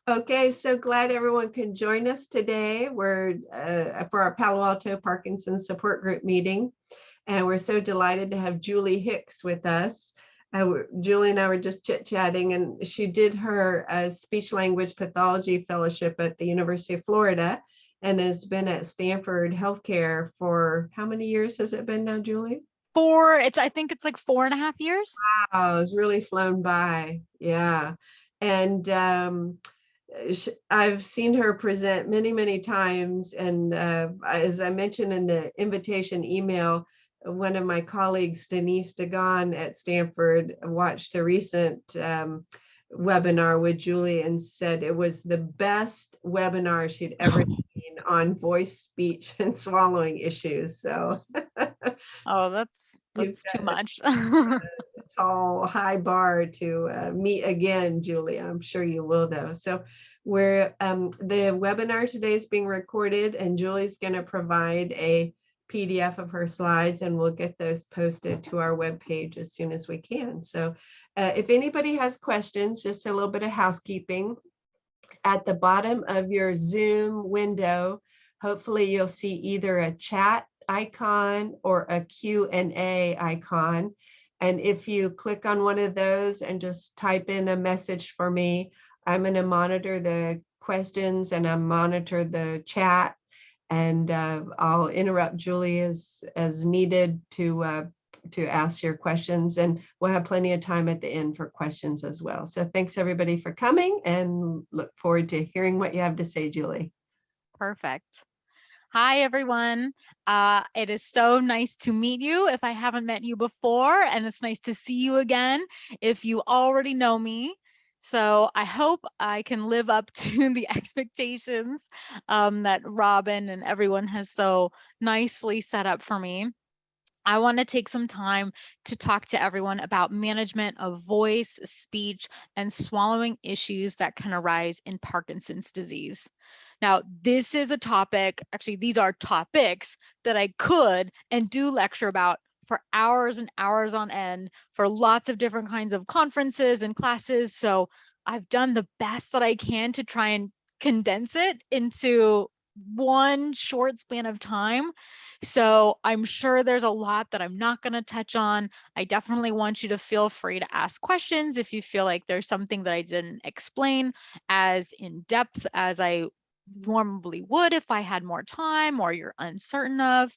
Okay, so glad everyone can join us today. We're for our Palo Alto Parkinson's support group meeting, and we're so delighted to have Julie Hicks with us. Julie and I were just chit-chatting, and she did her speech language pathology fellowship at the University of Florida and has been at Stanford Healthcare for how many years has it been now, Julie? I think it's like 4.5 years. Wow, it's really flown by. Yeah. And I've seen her present many, many times. And as I mentioned in the invitation email, one of my colleagues, Denise Dagon at Stanford, watched a recent webinar with Julie and said it was the best webinar she'd ever seen on voice, speech, and swallowing issues. So Oh, you've that's too got much. tall, high bar to meet again, Julie. I'm sure you will, though. So we're the webinar today is being recorded, and Julie's going to provide a PDF of her slides, and we'll get those posted to our webpage as soon as we can. So if anybody has questions, just a little bit of housekeeping. At the bottom of your Zoom window, hopefully you'll see either a chat icon or a Q&A icon. And if you click on one of those and just type in a message for me, I'm going to monitor the questions and I monitor the chat, and I'll interrupt Julie as needed to ask your questions, and we'll have plenty of time at the end for questions as well. So thanks everybody for coming, and look forward to hearing what you have to say, Julie. Perfect. Hi, everyone. It is so nice to meet you if I haven't met you before, and it's nice to see you again if you already know me. So I hope I can live up to the expectations that Robin and everyone has so nicely set up for me. I want to take some time to talk to everyone about management of voice, speech, and swallowing issues that can arise in Parkinson's disease. Now, this is a topic, actually, these are topics that I could and do lecture about for hours and hours on end for lots of different kinds of conferences and classes. So I've done the best that I can to try and condense it into one short span of time. So I'm sure there's a lot that I'm not going to touch on. I definitely want you to feel free to ask questions if you feel like there's something that I didn't explain as in depth as I normally would if I had more time or you're uncertain of.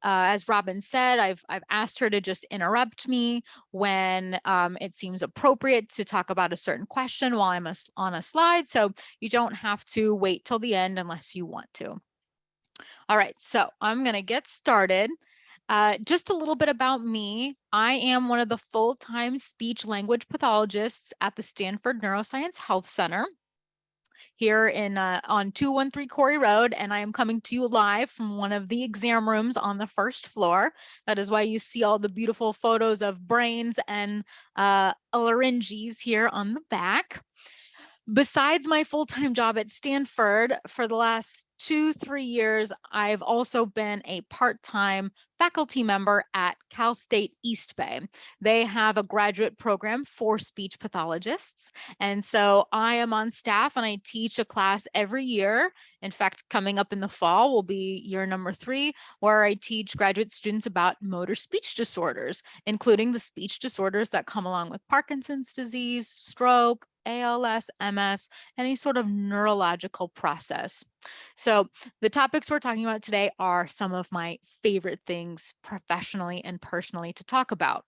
As Robin said, I've asked her to just interrupt me when it seems appropriate to talk about a certain question while I'm on a slide. So you don't have to wait till the end unless you want to. All right, so I'm going to get started. Just a little bit about me. I am one of the full-time speech language pathologists at the Stanford Neuroscience Health Center here on 213 Corey Road, and I am coming to you live from one of the exam rooms on the first floor. That is why you see all the beautiful photos of brains and larynges here on the back. Besides my full-time job at Stanford, for the last 2-3 years, I've also been a part-time faculty member at Cal State East Bay. They have a graduate program for speech pathologists. And so I am on staff and I teach a class every year. In fact, coming up in the fall will be year number 3, where I teach graduate students about motor speech disorders, including the speech disorders that come along with Parkinson's disease, stroke, ALS, MS, any sort of neurological process. So the topics we're talking about today are some of my favorite things professionally and personally to talk about.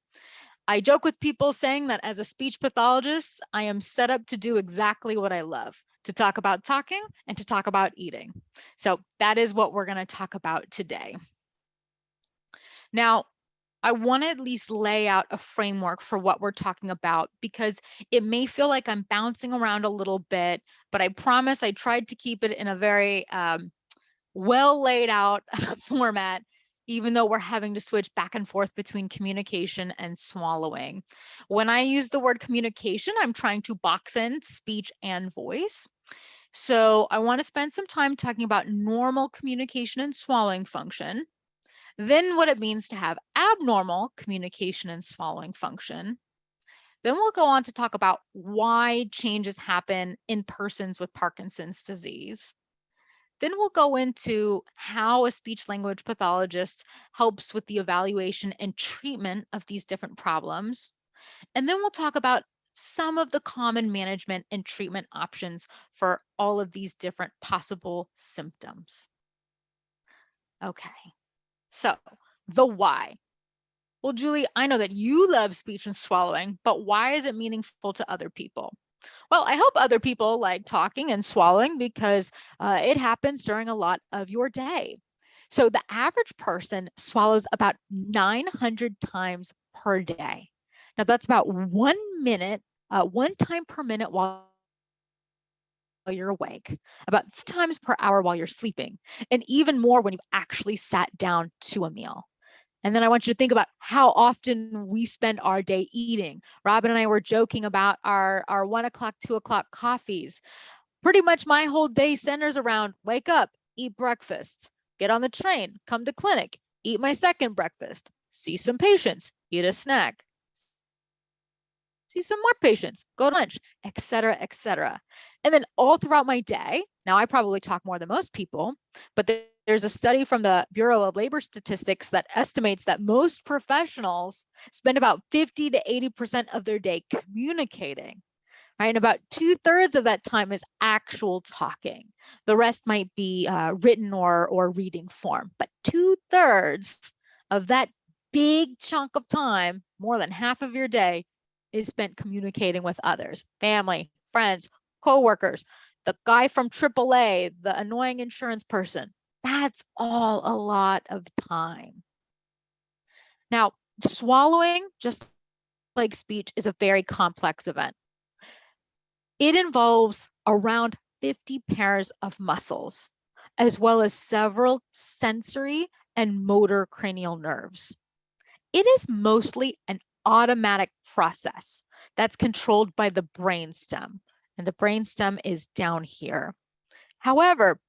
I joke with people saying that as a speech pathologist, I am set up to do exactly what I love, to talk about talking and to talk about eating. So that is what we're going to talk about today. Now, I want to at least lay out a framework for what we're talking about, because it may feel like I'm bouncing around a little bit, but I promise I tried to keep it in a very well laid out format, even though we're having to switch back and forth between communication and swallowing. When I use the word communication, I'm trying to box in speech and voice. So I want to spend some time talking about normal communication and swallowing function, then what it means to have abnormal communication and swallowing function, Then we'll go on to talk about why changes happen in persons with Parkinson's disease. Then we'll go into how a speech language pathologist helps with the evaluation and treatment of these different problems. And then we'll talk about some of the common management and treatment options for all of these different possible symptoms. Okay, so the why. Well, Julie, I know that you love speech and swallowing, but why is it meaningful to other people? Well, I hope other people like talking and swallowing because it happens during a lot of your day. So the average person swallows about 900 times per day. Now that's about 1 minute, 1 time per minute while you're awake, about 3 times per hour while you're sleeping, and even more when you've actually sat down to a meal. And then I want you to think about how often we spend our day eating. Robin and I were joking about our 1 o'clock, 2 o'clock coffees. Pretty much my whole day centers around wake up, eat breakfast, get on the train, come to clinic, eat my second breakfast, see some patients, eat a snack, see some more patients, go to lunch, et cetera, et cetera. And then all throughout my day, now I probably talk more than most people, but there's a study from the Bureau of Labor Statistics that estimates that most professionals spend about 50 to 80% of their day communicating, right? And about 2/3 of that time is actual talking. The rest might be written or reading form, but 2/3 of that big chunk of time, more than half of your day, is spent communicating with others, family, friends, coworkers, the guy from AAA, the annoying insurance person. That's all a lot of time. Now, swallowing, just like speech, is a very complex event. It involves around 50 pairs of muscles, as well as several sensory and motor cranial nerves. It is mostly an automatic process that's controlled by the brainstem, and the brainstem is down here. However,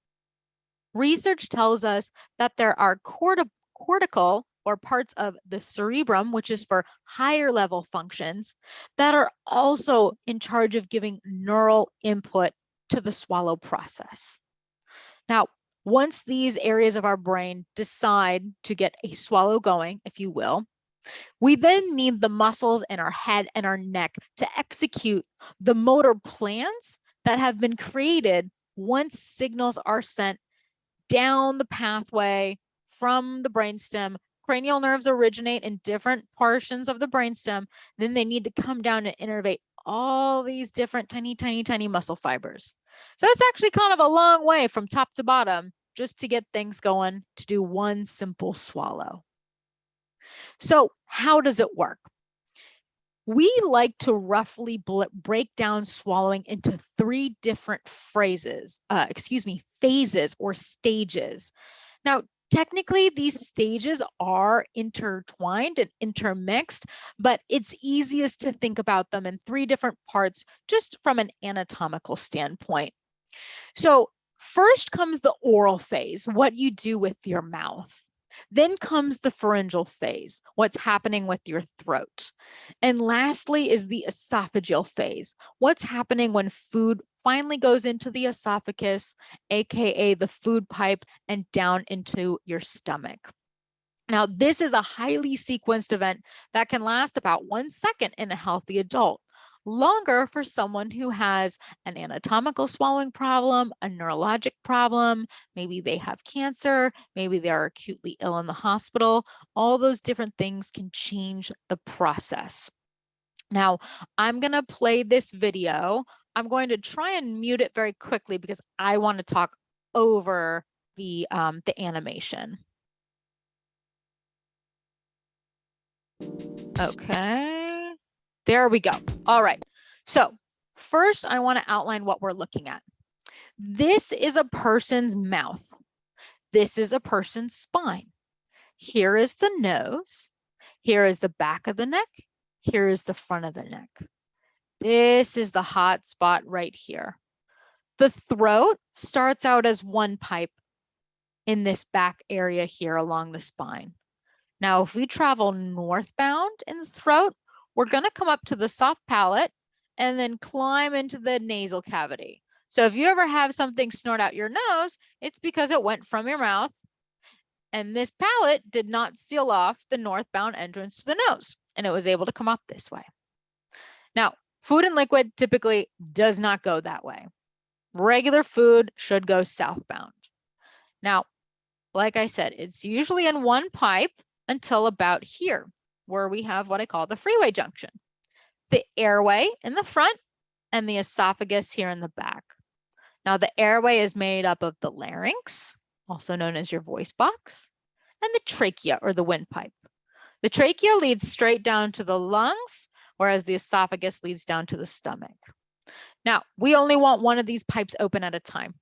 research tells us that there are cortical or parts of the cerebrum, which is for higher level functions, that are also in charge of giving neural input to the swallow process. Now, once these areas of our brain decide to get a swallow going, if you will, we then need the muscles in our head and our neck to execute the motor plans that have been created once signals are sent down the pathway from the brainstem. Cranial nerves originate in different portions of the brainstem. Then they need to come down and innervate all these different tiny, tiny, tiny muscle fibers. So it's actually kind of a long way from top to bottom just to get things going to do one simple swallow. So how does it work? We like to roughly break down swallowing into 3 different phases or stages. Now, technically, these stages are intertwined and intermixed, but it's easiest to think about them in 3 different parts just from an anatomical standpoint. So first comes the oral phase, what you do with your mouth. Then comes the pharyngeal phase, what's happening with your throat. And lastly is the esophageal phase, what's happening when food finally goes into the esophagus, aka the food pipe, and down into your stomach. Now, this is a highly sequenced event that can last about 1 second in a healthy adult, longer for someone who has an anatomical swallowing problem, a neurologic problem, maybe they have cancer, maybe they are acutely ill in the hospital. All those different things can change the process. Now, I'm going to play this video. I'm going to try and mute it very quickly because I want to talk over the animation. Okay, there we go. All right, so first I want to outline what we're looking at. This is a person's mouth. This is a person's spine. Here is the nose. Here is the back of the neck. Here is the front of the neck. This is the hot spot right here. The throat starts out as one pipe in this back area here along the spine. Now, if we travel northbound in the throat, we're going to come up to the soft palate and then climb into the nasal cavity. So if you ever have something snort out your nose, it's because it went from your mouth, and this palate did not seal off the northbound entrance to the nose, and it was able to come up this way. Now, food and liquid typically does not go that way. Regular food should go southbound. Now, like I said, it's usually in one pipe until about here, where we have what I call the freeway junction. The airway in the front and the esophagus here in the back. Now, the airway is made up of the larynx, also known as your voice box, and the trachea, or the windpipe. The trachea leads straight down to the lungs, whereas the esophagus leads down to the stomach. Now, we only want one of these pipes open at a time.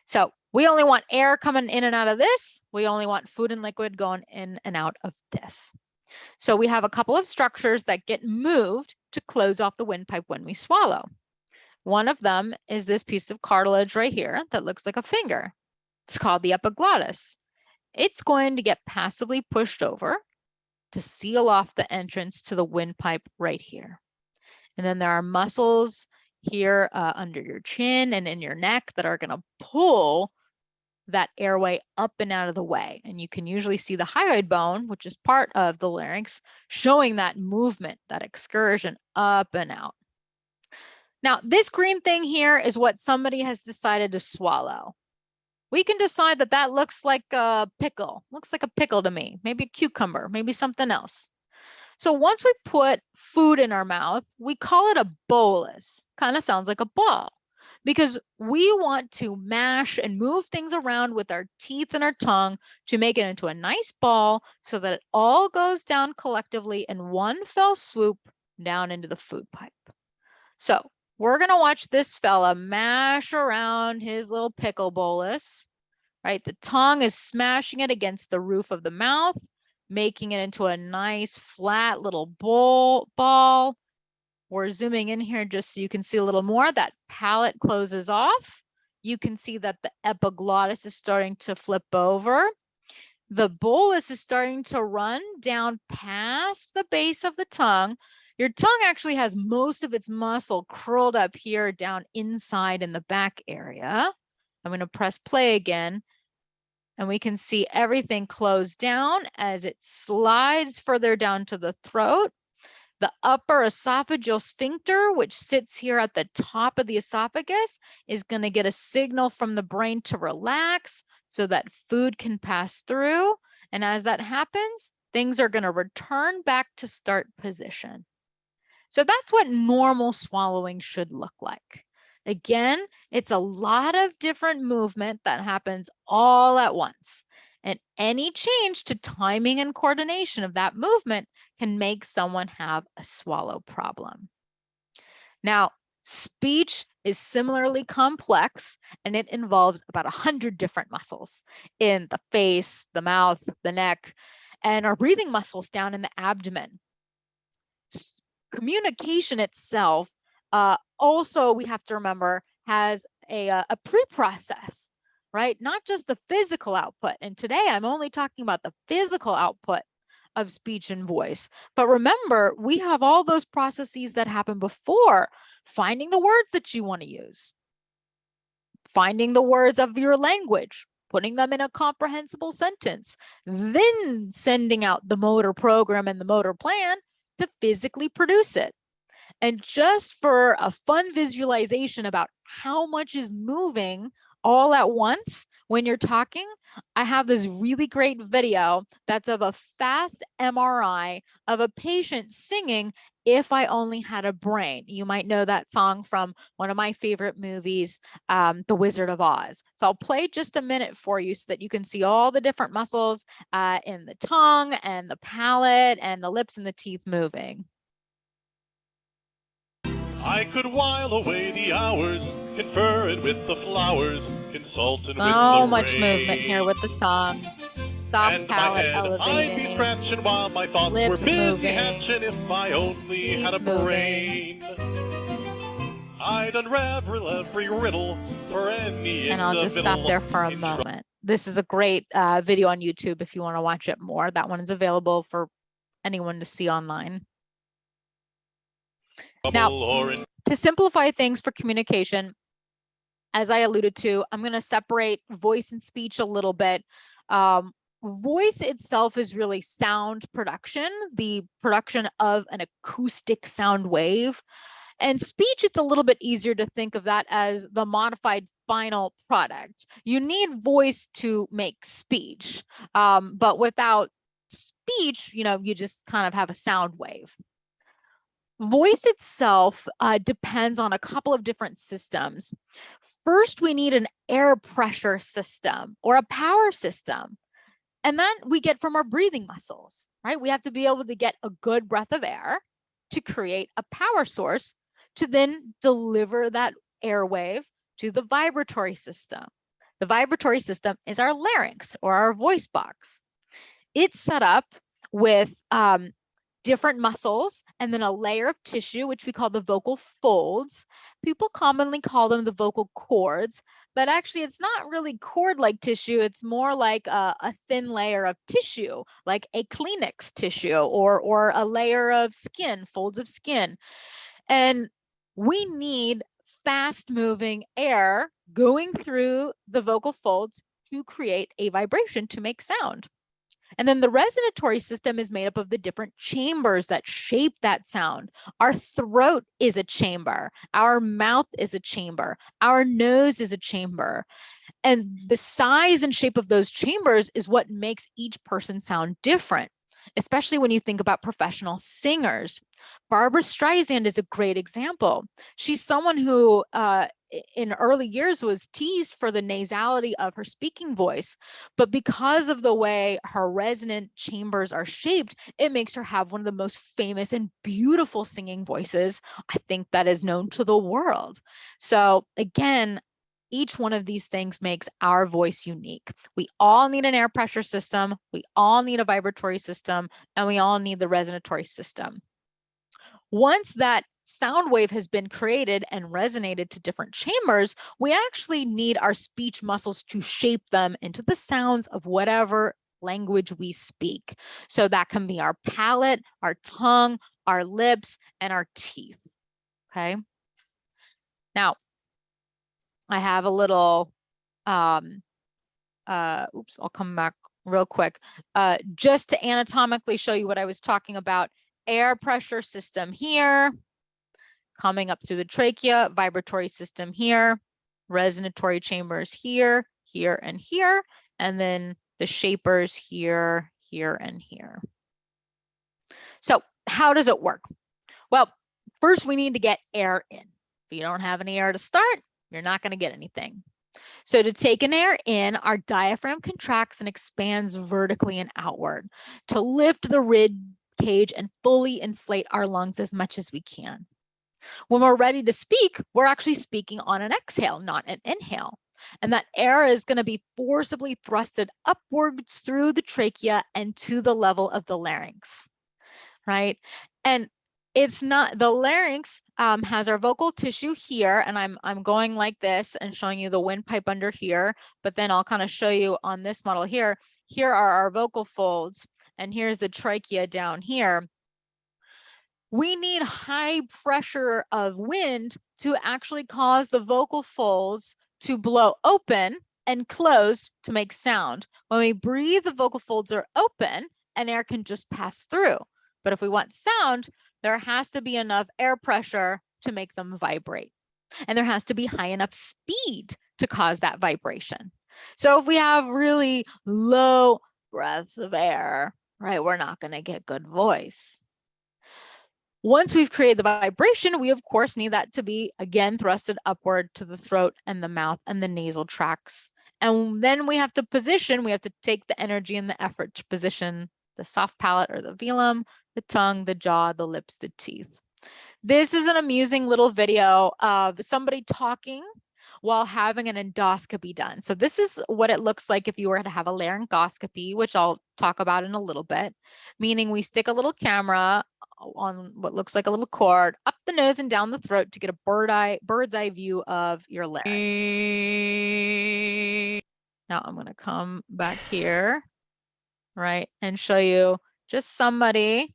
So we only want air coming in and out of this. We only want food and liquid going in and out of this. So we have a couple of structures that get moved to close off the windpipe when we swallow. One of them is this piece of cartilage right here that looks like a finger. It's called the epiglottis. It's going to get passively pushed over to seal off the entrance to the windpipe right here. And then there are muscles here under your chin and in your neck that are going to pull that airway up and out of the way. And you can usually see the hyoid bone, which is part of the larynx, showing that movement, that excursion up and out. Now, this green thing here is what somebody has decided to swallow. We can decide that that looks like a pickle, looks like a pickle to me, maybe a cucumber, maybe something else. So once we put food in our mouth, we call it a bolus. Kind of sounds like a ball, because we want to mash and move things around with our teeth and our tongue to make it into a nice ball so that it all goes down collectively in one fell swoop down into the food pipe. So we're going to watch this fella mash around his little pickle bolus, right? The tongue is smashing it against the roof of the mouth, making it into a nice flat little ball. We're zooming in here just so you can see a little more. That palate closes off. You can see that the epiglottis is starting to flip over. The bolus is starting to run down past the base of the tongue. Your tongue actually has most of its muscle curled up here down inside in the back area. I'm going to press play again, and we can see everything close down as it slides further down to the throat. The upper esophageal sphincter, which sits here at the top of the esophagus, is going to get a signal from the brain to relax so that food can pass through. And as that happens, things are going to return back to start position. So that's what normal swallowing should look like. Again, it's a lot of different movement that happens all at once. And any change to timing and coordination of that movement can make someone have a swallow problem. Now, speech is similarly complex, and it involves about 100 different muscles in the face, the mouth, the neck, and our breathing muscles down in the abdomen. Communication itself also, we have to remember, has a pre-process, right? Not just the physical output. And today I'm only talking about the physical output of speech and voice. But remember, we have all those processes that happen before finding the words that you want to use, finding the words of your language, putting them in a comprehensible sentence, then sending out the motor program and the motor plan to physically produce it. And just for a fun visualization about how much is moving all at once when you're talking, I have this really great video that's of a fast MRI of a patient singing "If I Only Had a Brain." You might know that song from one of my favorite movies, The Wizard of Oz. So I'll play just a minute for you so that you can see all the different muscles in the tongue and the palate and the lips and the teeth moving. I could while away the hours, conferring with the flowers, consulting with the So much rain. movement here with the tongue. Soft And my palate head I'd be elevating. scratching while my thoughts Lips were busy moving. hatching. If I only had a Teeth moving. brain, I'd unravel every riddle for any And I'll just stop individual there for a in moment. This is a great video on YouTube if you want to watch it more. That one is available for anyone to see online. Now, or in to simplify things for communication, as I alluded to, I'm going to separate voice and speech a little bit. Voice itself is really sound production, the production of an acoustic sound wave. And speech, it's a little bit easier to think of that as the modified final product. You need voice to make speech, but without speech, you just kind of have a sound wave. Voice itself depends on a couple of different systems. First, we need an air pressure system or a power system. And then we get from our breathing muscles, right? We have to be able to get a good breath of air to create a power source to then deliver that air wave to the vibratory system. The vibratory system is our larynx or our voice box. It's set up with different muscles and then a layer of tissue, which we call the vocal folds. People commonly call them the vocal cords, but actually it's not really cord-like tissue. It's more like a thin layer of tissue, like a Kleenex tissue or a layer of skin, folds of skin. And we need fast-moving air going through the vocal folds to create a vibration to make sound. And then the resonatory system is made up of the different chambers that shape that sound. Our throat is a chamber. Our mouth is a chamber. Our nose is a chamber. And the size and shape of those chambers is what makes each person sound different, especially when you think about professional singers. Barbra Streisand is a great example. She's someone who in early years was teased for the nasality of her speaking voice, but because of the way her resonant chambers are shaped, it makes her have one of the most famous and beautiful singing voices, I think, that is known to the world. So again, each one of these things makes our voice unique. We all need an air pressure system, we all need a vibratory system, and we all need the resonatory system. Once that sound wave has been created and resonated to different chambers, we actually need our speech muscles to shape them into the sounds of whatever language we speak. So that can be our palate, our tongue, our lips, and our teeth. Okay. Now, I have a little, oops, I'll come back real quick. Just to anatomically show you what I was talking about, air pressure system here, coming up through the trachea, vibratory system here, resonatory chambers here, here, and here, and then the shapers here, here, and here. So how does it work? Well, first we need to get air in. If you don't have any air to start, you're not going to get anything. So to take an air in, our diaphragm contracts and expands vertically and outward to lift the rib cage and fully inflate our lungs as much as we can. When we're ready to speak, we're actually speaking on an exhale, not an inhale. And that air is going to be forcibly thrusted upwards through the trachea and to the level of the larynx, right? And it's not, the larynx has our vocal tissue here, and I'm going like this and showing you the windpipe under here, but then I'll kind of show you on this model here. Here are our vocal folds, and here's the trachea down here. We need high pressure of wind to actually cause the vocal folds to blow open and closed to make sound. When we breathe, the vocal folds are open and air can just pass through. But if we want sound, there has to be enough air pressure to make them vibrate. And there has to be high enough speed to cause that vibration. So if we have really low breaths of air, right, we're not going to get good voice. Once we've created the vibration, we of course need that to be again thrusted upward to the throat and the mouth and the nasal tracts. And then we have to position, we have to take the energy and the effort to position the soft palate or the velum, the tongue, the jaw, the lips, the teeth. This is an amusing little video of somebody talking while having an endoscopy done. So this is what it looks like if you were to have a laryngoscopy, which I'll talk about in a little bit, meaning we stick a little camera on what looks like a little cord up the nose and down the throat to get a bird's eye view of your larynx. Now I'm going to come back here, right, and show you just somebody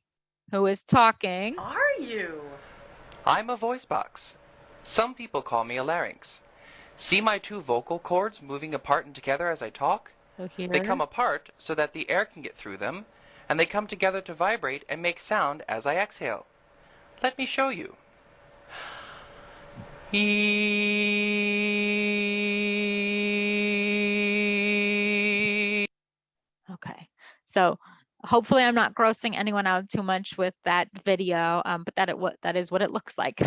who is talking. Are you? I'm a voice box. Some people call me a larynx. See my two vocal cords moving apart and together as I talk? So here. They come apart so that the air can get through them, and they come together to vibrate and make sound as I exhale. Let me show you. Okay, so hopefully I'm not grossing anyone out too much with that video, but that is what it looks like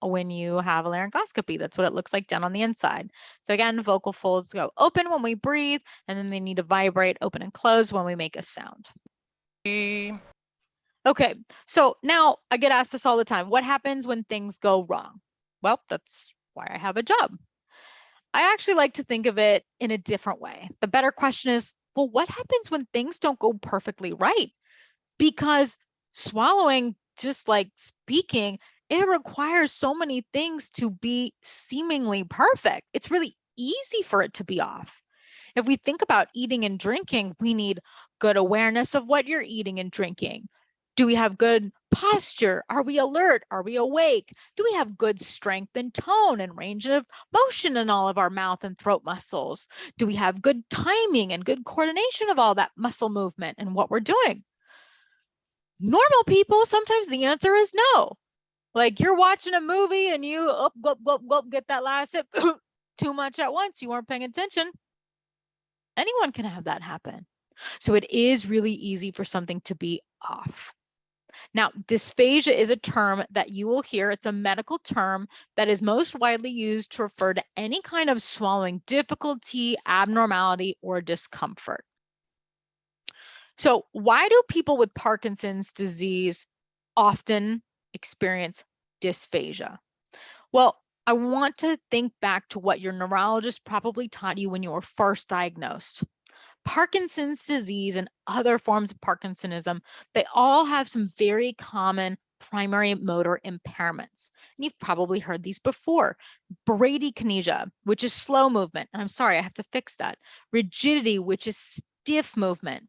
when you have a laryngoscopy. That's what it looks like down on the inside. So again, vocal folds go open when we breathe, and then they need to vibrate open and close when we make a sound. Okay, so now I get asked this all the time. What happens when things go wrong? Well, that's why I have a job. I actually like to think of it in a different way. The better question is, well, what happens when things don't go perfectly right? Because swallowing, just like speaking, it requires so many things to be seemingly perfect. It's really easy for it to be off. If we think about eating and drinking, we need good awareness of what you're eating and drinking. Do we have good posture? Are we alert? Are we awake? Do we have good strength and tone and range of motion in all of our mouth and throat muscles? Do we have good timing and good coordination of all that muscle movement and what we're doing? Normal people, sometimes the answer is no. Like you're watching a movie and you get that last sip too much at once. You weren't paying attention. Anyone can have that happen. So it is really easy for something to be off. Now, dysphagia is a term that you will hear. It's a medical term that is most widely used to refer to any kind of swallowing difficulty, abnormality, or discomfort. So why do people with Parkinson's disease often experience dysphagia? Well, I want to think back to what your neurologist probably taught you when you were first diagnosed. Parkinson's disease and other forms of Parkinsonism, they all have some very common primary motor impairments. And you've probably heard these before. Bradykinesia, which is slow movement. And I'm sorry, I have to fix that. Rigidity, which is stiff movement.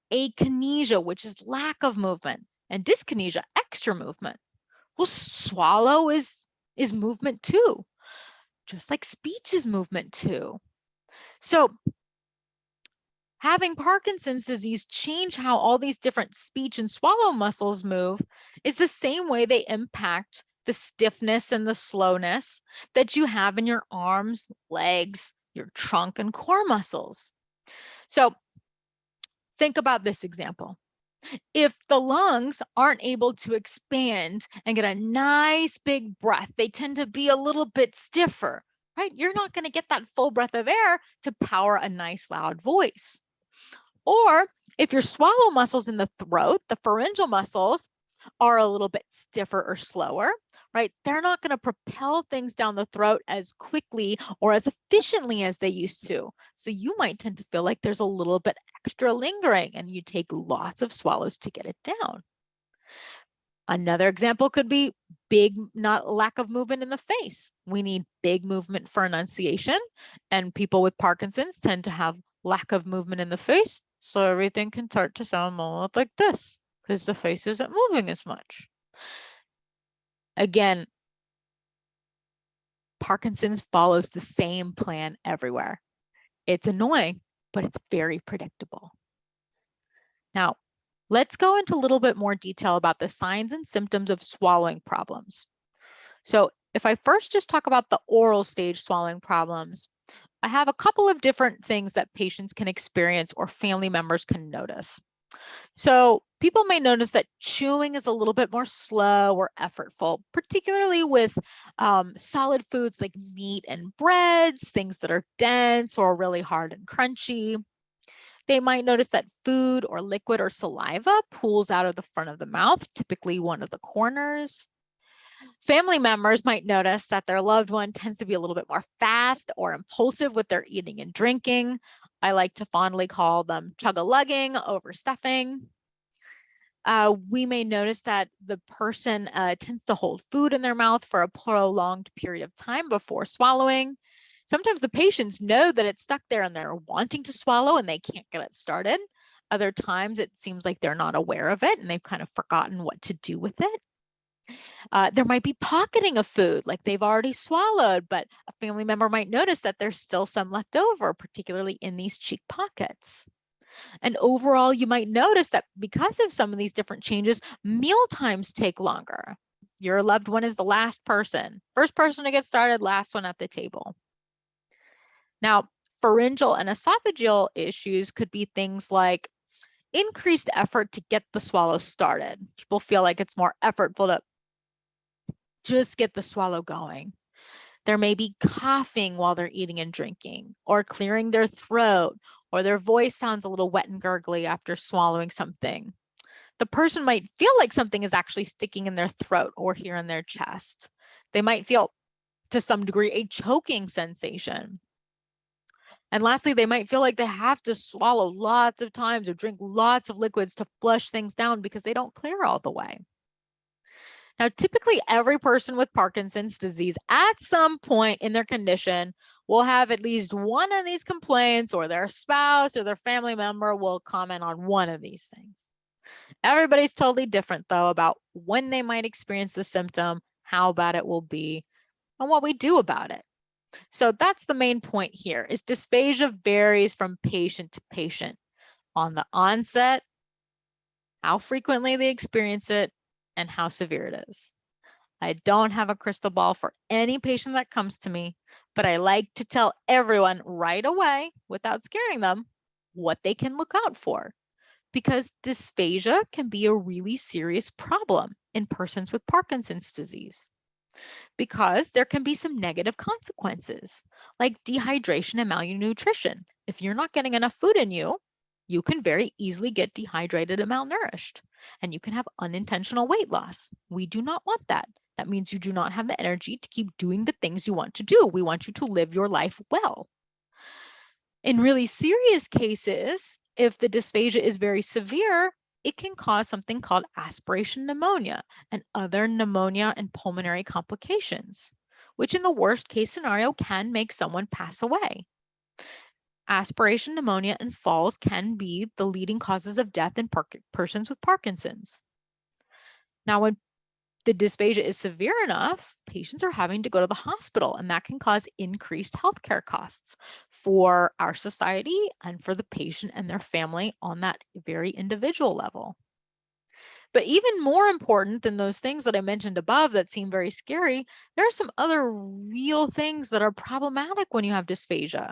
Akinesia, which is lack of movement. And dyskinesia, extra movement. Well, swallow is movement too, just like speech is movement too. So having Parkinson's disease change how all these different speech and swallow muscles move is the same way they impact the stiffness and the slowness that you have in your arms, legs, your trunk and core muscles. So think about this example. If the lungs aren't able to expand and get a nice big breath, they tend to be a little bit stiffer, right? You're not going to get that full breath of air to power a nice loud voice. Or if your swallow muscles in the throat, the pharyngeal muscles, are a little bit stiffer or slower, right? They're not going to propel things down the throat as quickly or as efficiently as they used to. So you might tend to feel like there's a little bit extra lingering and you take lots of swallows to get it down. Another example could be lack of movement in the face. We need big movement for enunciation, and people with Parkinson's tend to have lack of movement in the face. So everything can start to sound more like this because the face isn't moving as much. Again, Parkinson's follows the same plan everywhere. It's annoying, but it's very predictable. Now, let's go into a little bit more detail about the signs and symptoms of swallowing problems. So if I first just talk about the oral stage swallowing problems, I have a couple of different things that patients can experience or family members can notice. So people may notice that chewing is a little bit more slow or effortful, particularly with solid foods like meat and breads, things that are dense or really hard and crunchy. They might notice that food or liquid or saliva pools out of the front of the mouth, typically one of the corners. Family members might notice that their loved one tends to be a little bit more fast or impulsive with their eating and drinking. I like to fondly call them chug-a-lugging, overstuffing. We may notice that the person tends to hold food in their mouth for a prolonged period of time before swallowing. Sometimes the patients know that it's stuck there and they're wanting to swallow and they can't get it started. Other times it seems like they're not aware of it and they've kind of forgotten what to do with it. There might be pocketing of food, like they've already swallowed, but a family member might notice that there's still some left over, particularly in these cheek pockets. And overall, you might notice that because of some of these different changes, meal times take longer. Your loved one is the last person. First person to get started, last one at the table. Now, pharyngeal and esophageal issues could be things like increased effort to get the swallow started. People feel like it's more effortful to just get the swallow going. There may be coughing while they're eating and drinking, or clearing their throat, or their voice sounds a little wet and gurgly after swallowing something. The person might feel like something is actually sticking in their throat or here in their chest. They might feel, to some degree, a choking sensation. And lastly, they might feel like they have to swallow lots of times or drink lots of liquids to flush things down because they don't clear all the way. Now, typically every person with Parkinson's disease at some point in their condition will have at least one of these complaints, or their spouse or their family member will comment on one of these things. Everybody's totally different though about when they might experience the symptom, how bad it will be, and what we do about it. So that's the main point here, is dysphagia varies from patient to patient on the onset, how frequently they experience it, and how severe it is. I don't have a crystal ball for any patient that comes to me, but I like to tell everyone right away, without scaring them, what they can look out for, because dysphagia can be a really serious problem in persons with Parkinson's disease, because there can be some negative consequences like dehydration and malnutrition. If you're not getting enough food in you, you can very easily get dehydrated and malnourished, and you can have unintentional weight loss. We do not want that. That means you do not have the energy to keep doing the things you want to do. We want you to live your life well. In really serious cases, if the dysphagia is very severe, it can cause something called aspiration pneumonia and other pneumonia and pulmonary complications, which in the worst case scenario can make someone pass away. Aspiration pneumonia and falls can be the leading causes of death in persons with Parkinson's. Now, when the dysphagia is severe enough, patients are having to go to the hospital, and that can cause increased healthcare costs for our society and for the patient and their family on that very individual level. But even more important than those things that I mentioned above that seem very scary, there are some other real things that are problematic when you have dysphagia.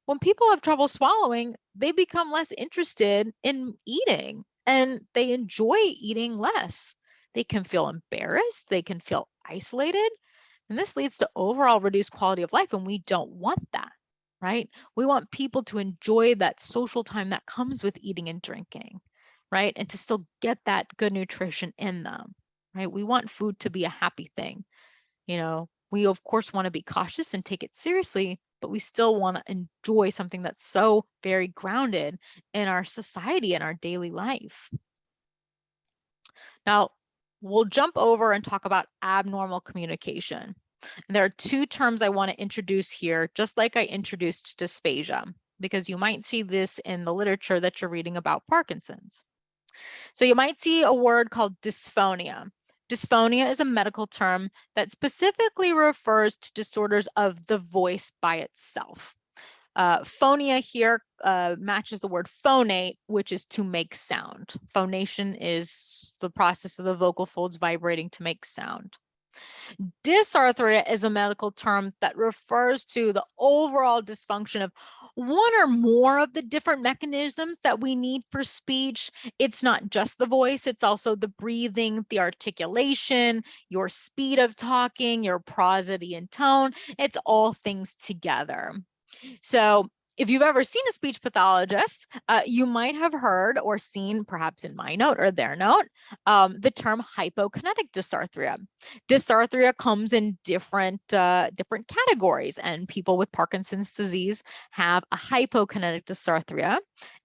When people have trouble swallowing, they become less interested in eating, and they enjoy eating less. They can feel embarrassed, they can feel isolated, and this leads to overall reduced quality of life, and we don't want that, right? We want people to enjoy that social time that comes with eating and drinking, right? And to still get that good nutrition in them, right? We want food to be a happy thing. You know, we of course want to be cautious and take it seriously, but we still want to enjoy something that's so very grounded in our society and our daily life. Now, we'll jump over and talk about abnormal communication. And there are two terms I want to introduce here, just like I introduced dysphagia, because you might see this in the literature that you're reading about Parkinson's. So you might see a word called dysphonia. Dysphonia is a medical term that specifically refers to disorders of the voice by itself. Phonia here matches the word phonate, which is to make sound. Phonation is the process of the vocal folds vibrating to make sound. Dysarthria is a medical term that refers to the overall dysfunction of one or more of the different mechanisms that we need for speech. It's not just the voice, it's also the breathing, the articulation, your speed of talking, your prosody and tone. It's all things together. So if you've ever seen a speech pathologist, you might have heard or seen, perhaps in my note or their note, the term hypokinetic dysarthria. Dysarthria comes in different categories, and people with Parkinson's disease have a hypokinetic dysarthria.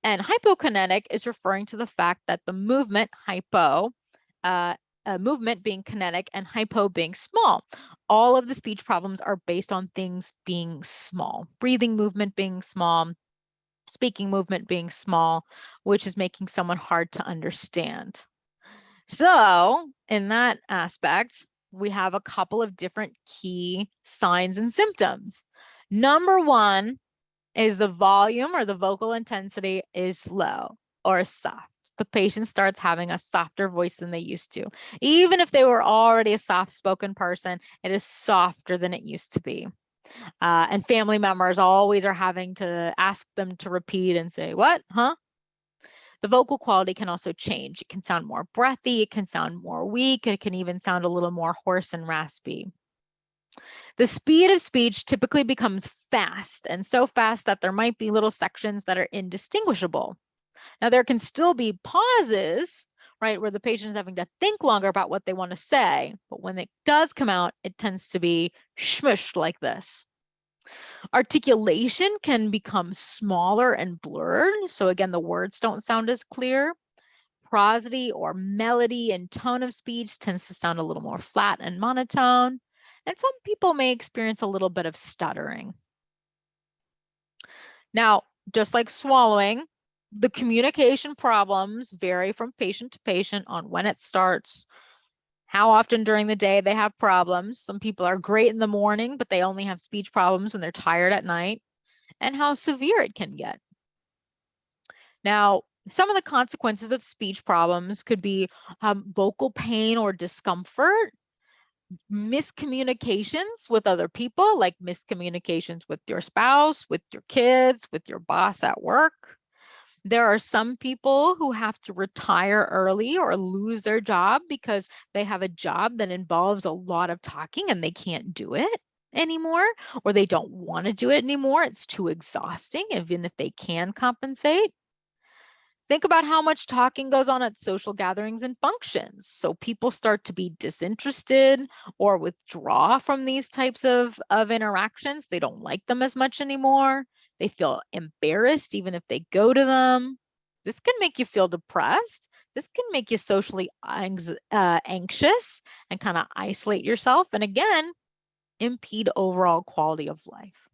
And hypokinetic is referring to the fact that the movement, movement being kinetic and hypo being small. All of the speech problems are based on things being small, breathing movement being small, speaking movement being small, which is making someone hard to understand. So in that aspect, we have a couple of different key signs and symptoms. Number one is the volume or the vocal intensity is low or soft. The patient starts having a softer voice than they used to. Even if they were already a soft-spoken person, it is softer than it used to be. And family members always are having to ask them to repeat and say, what, huh? The vocal quality can also change. It can sound more breathy, it can sound more weak, it can even sound a little more hoarse and raspy. The speed of speech typically becomes fast, and so fast that there might be little sections that are indistinguishable. Now, there can still be pauses, right, where the patient is having to think longer about what they want to say, but when it does come out, it tends to be smushed like this. Articulation can become smaller and blurred, so again, the words don't sound as clear. Prosody or melody and tone of speech tends to sound a little more flat and monotone, and some people may experience a little bit of stuttering. Now, just like swallowing, the communication problems vary from patient to patient on when it starts, how often during the day they have problems. Some people are great in the morning, but they only have speech problems when they're tired at night, and how severe it can get. Now, some of the consequences of speech problems could be vocal pain or discomfort, miscommunications with other people, like miscommunications with your spouse, with your kids, with your boss at work. There are some people who have to retire early or lose their job because they have a job that involves a lot of talking and they can't do it anymore, or they don't want to do it anymore. It's too exhausting, even if they can compensate. Think about how much talking goes on at social gatherings and functions. So people start to be disinterested or withdraw from these types of interactions. They don't like them as much anymore. They feel embarrassed even if they go to them. This can make you feel depressed. This can make you socially anxious and kind of isolate yourself. And again, impede overall quality of life.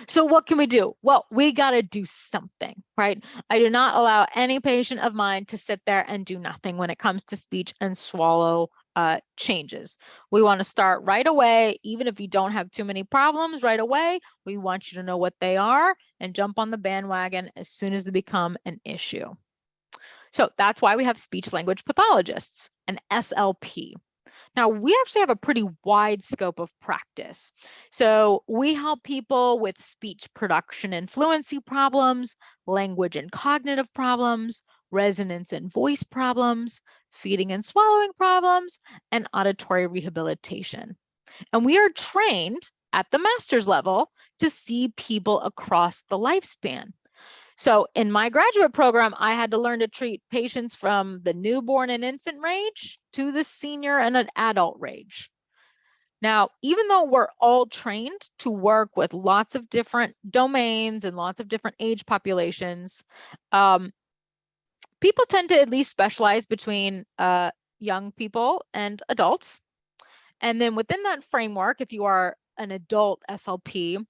So what can we do? Well, we got to do something, right? I do not allow any patient of mine to sit there and do nothing when it comes to speech and swallow changes. We want to start right away, even if you don't have too many problems right away. We want you to know what they are and jump on the bandwagon as soon as they become an issue. So that's why we have speech language pathologists, an SLP. Now, we actually have a pretty wide scope of practice. So we help people with speech production and fluency problems, language and cognitive problems, resonance and voice problems, feeding and swallowing problems, and auditory rehabilitation. And we are trained at the master's level to see people across the lifespan. So in my graduate program, I had to learn to treat patients from the newborn and infant range to the senior and an adult range. Now, even though we're all trained to work with lots of different domains and lots of different age populations, people tend to at least specialize between young people and adults. And then within that framework, if you are an adult SLP,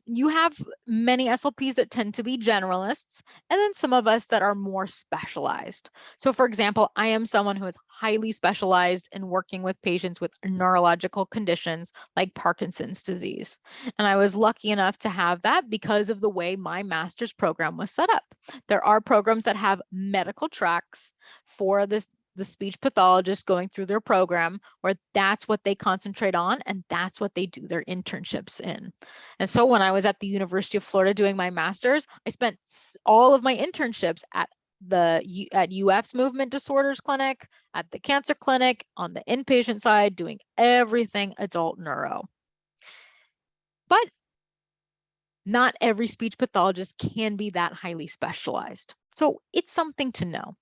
you have many SLPs that tend to be generalists, and then some of us that are more specialized. So for example, I am someone who is highly specialized in working with patients with neurological conditions like Parkinson's disease. And I was lucky enough to have that because of the way my master's program was set up. There are programs that have medical tracks for the speech pathologist going through their program, where that's what they concentrate on and that's what they do their internships in. And so when I was at the University of Florida doing my master's, I spent all of my internships at UF's movement disorders clinic, at the cancer clinic, on the inpatient side, doing everything adult neuro. But not every speech pathologist can be that highly specialized. So it's something to know.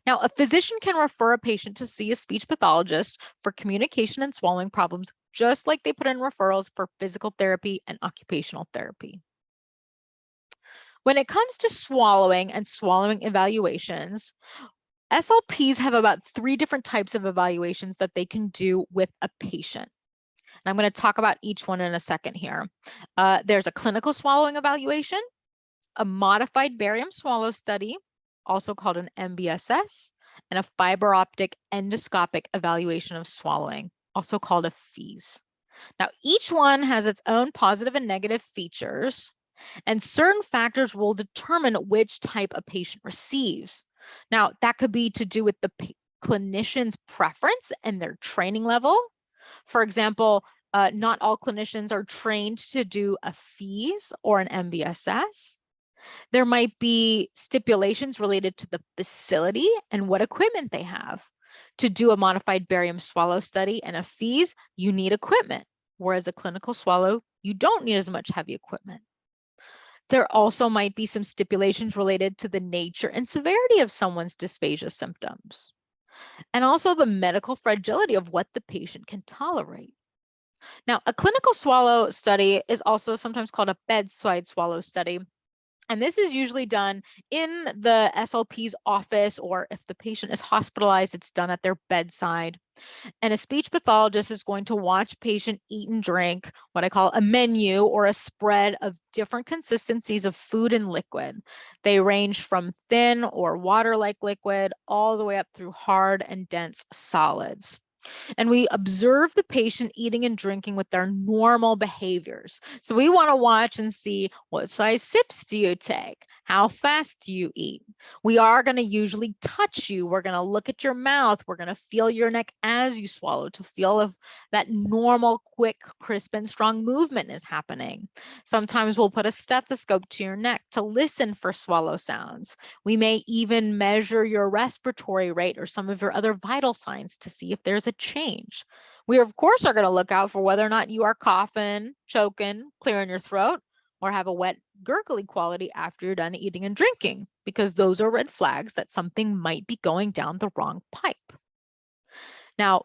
Now, a physician can refer a patient to see a speech pathologist for communication and swallowing problems, just like they put in referrals for physical therapy and occupational therapy. When it comes to swallowing and swallowing evaluations, SLPs have about 3 different types of evaluations that they can do with a patient. And I'm going to talk about each one in a second here. There's a clinical swallowing evaluation, a modified barium swallow study, also called an MBSS, and a fiber optic endoscopic evaluation of swallowing, also called a FEES. Now, each one has its own positive and negative features, and certain factors will determine which type a patient receives. Now, that could be to do with the clinician's preference and their training level. For example, not all clinicians are trained to do a FEES or an MBSS. There might be stipulations related to the facility and what equipment they have. To do a modified barium swallow study and a FEES, you need equipment, whereas a clinical swallow, you don't need as much heavy equipment. There also might be some stipulations related to the nature and severity of someone's dysphagia symptoms, and also the medical fragility of what the patient can tolerate. Now, a clinical swallow study is also sometimes called a bedside swallow study. And this is usually done in the SLP's office, or if the patient is hospitalized, it's done at their bedside. And a speech pathologist is going to watch patient eat and drink what I call a menu or a spread of different consistencies of food and liquid. They range from thin or water-like liquid all the way up through hard and dense solids. And we observe the patient eating and drinking with their normal behaviors. So we want to watch and see, what size sips do you take? How fast do you eat? We are going to usually touch you. We're going to look at your mouth. We're going to feel your neck as you swallow to feel if that normal, quick, crisp, and strong movement is happening. Sometimes we'll put a stethoscope to your neck to listen for swallow sounds. We may even measure your respiratory rate or some of your other vital signs to see if there's a change. We, of course, are going to look out for whether or not you are coughing, choking, clearing your throat, or have a wet, gurgly quality after you're done eating and drinking, because those are red flags that something might be going down the wrong pipe. Now,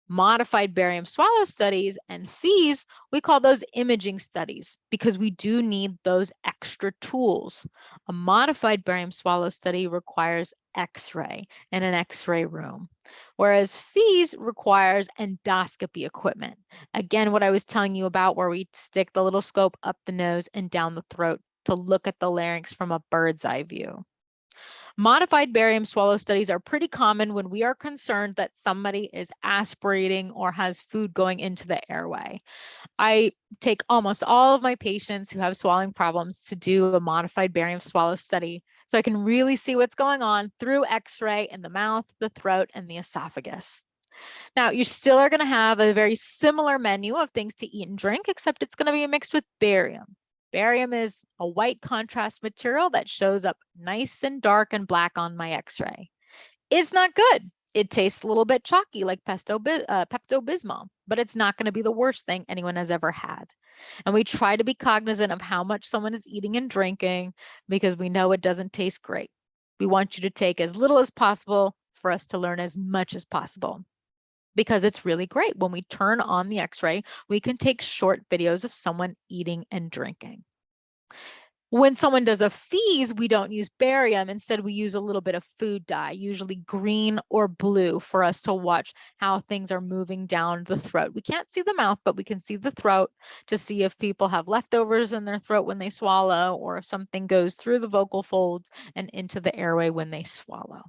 modified barium swallow studies and FEES, we call those imaging studies because we do need those extra tools. A modified barium swallow study requires X-ray in an X-ray room, whereas FEES requires endoscopy equipment. Again, what I was telling you about, where we stick the little scope up the nose and down the throat to look at the larynx from a bird's eye view. Modified barium swallow studies are pretty common when we are concerned that somebody is aspirating or has food going into the airway. I take almost all of my patients who have swallowing problems to do a modified barium swallow study so I can really see what's going on through X-ray in the mouth, the throat, and the esophagus. Now, you still are going to have a very similar menu of things to eat and drink, except it's going to be mixed with barium. Barium is a white contrast material that shows up nice and dark and black on my X-ray. It's not good. It tastes a little bit chalky like Pepto-Bismol, but it's not going to be the worst thing anyone has ever had. And we try to be cognizant of how much someone is eating and drinking because we know it doesn't taste great. We want you to take as little as possible for us to learn as much as possible, because it's really great. When we turn on the X-ray, we can take short videos of someone eating and drinking. When someone does a FEES, we don't use barium. Instead, we use a little bit of food dye, usually green or blue, for us to watch how things are moving down the throat. We can't see the mouth, but we can see the throat to see if people have leftovers in their throat when they swallow, or if something goes through the vocal folds and into the airway when they swallow.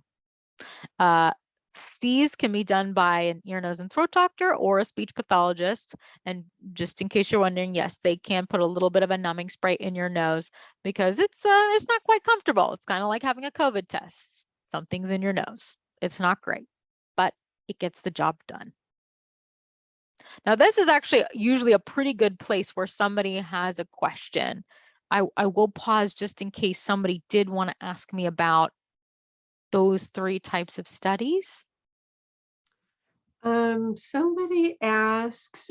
These can be done by an ear, nose, and throat doctor or a speech pathologist. And just in case you're wondering, yes, they can put a little bit of a numbing spray in your nose because it's not quite comfortable. It's kind of like having a COVID test. Something's in your nose. It's not great, but it gets the job done. Now, this is actually usually a pretty good place where somebody has a question. I will pause just in case somebody did want to ask me about those three types of studies. Somebody asks,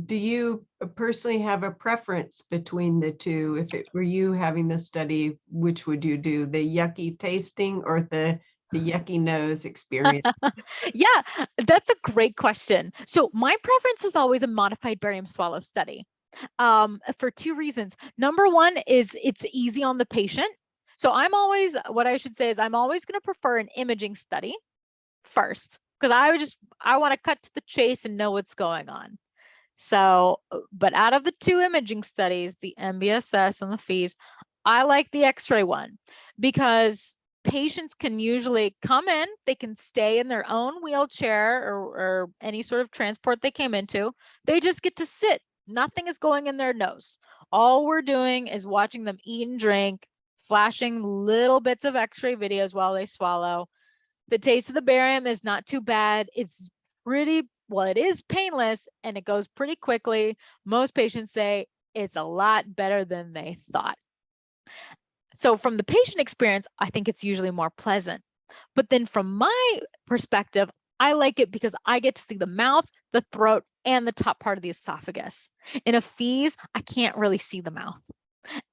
do you personally have a preference between the two? If it were you having the study, which would you do, the yucky tasting or the yucky nose experience? Yeah, that's a great question. So my preference is always a modified barium swallow study for two reasons. Number one is it's easy on the patient. So I'm always going to prefer an imaging study first, because I want to cut to the chase and know what's going on. So, but out of the two imaging studies, the MBSS and the FEES, I like the X-ray one because patients can usually come in, they can stay in their own wheelchair or any sort of transport they came into. They just get to sit. Nothing is going in their nose. All we're doing is watching them eat and drink, flashing little bits of x-ray videos while they swallow. The taste of the barium is not too bad. It's well, it is painless and it goes pretty quickly. Most patients say it's a lot better than they thought. So from the patient experience, I think it's usually more pleasant. But then from my perspective, I like it because I get to see the mouth, the throat, and the top part of the esophagus. In a FEES, I can't really see the mouth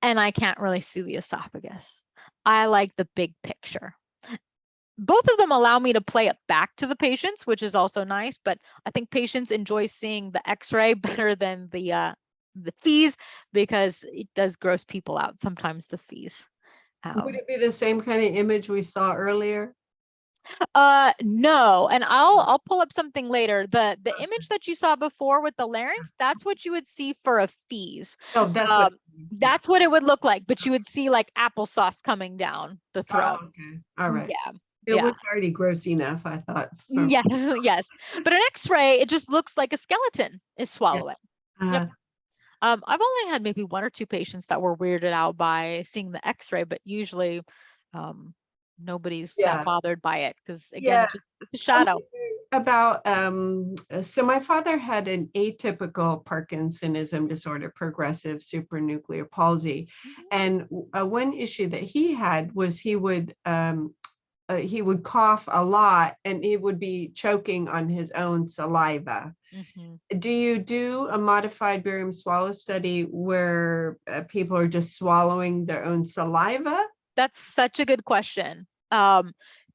and I can't really see the esophagus. I like the big picture. Both of them allow me to play it back to the patients, which is also nice, but I think patients enjoy seeing the x-ray better than the FEES because it does gross people out sometimes, the FEES. Would it be the same kind of image we saw earlier? No, and I'll pull up something later. The image that you saw before with the larynx, that's what you would see for a FEES. Oh, That's what it would look like, but you would see like applesauce coming down the throat. Oh, okay. All right. Yeah. It was already gross enough, I thought. Yes, yes. But an x-ray, it just looks like a skeleton is swallowing. Yep. I've only had maybe 1 or 2 patients that were weirded out by seeing the x-ray, but usually nobody's that bothered by it because again, it's just a shadow. About so my father had an atypical Parkinsonism disorder, progressive supranuclear palsy. And one issue that he had was he would cough a lot and he would be choking on his own saliva. Do you do a modified barium swallow study where people are just swallowing their own saliva? That's such a good question.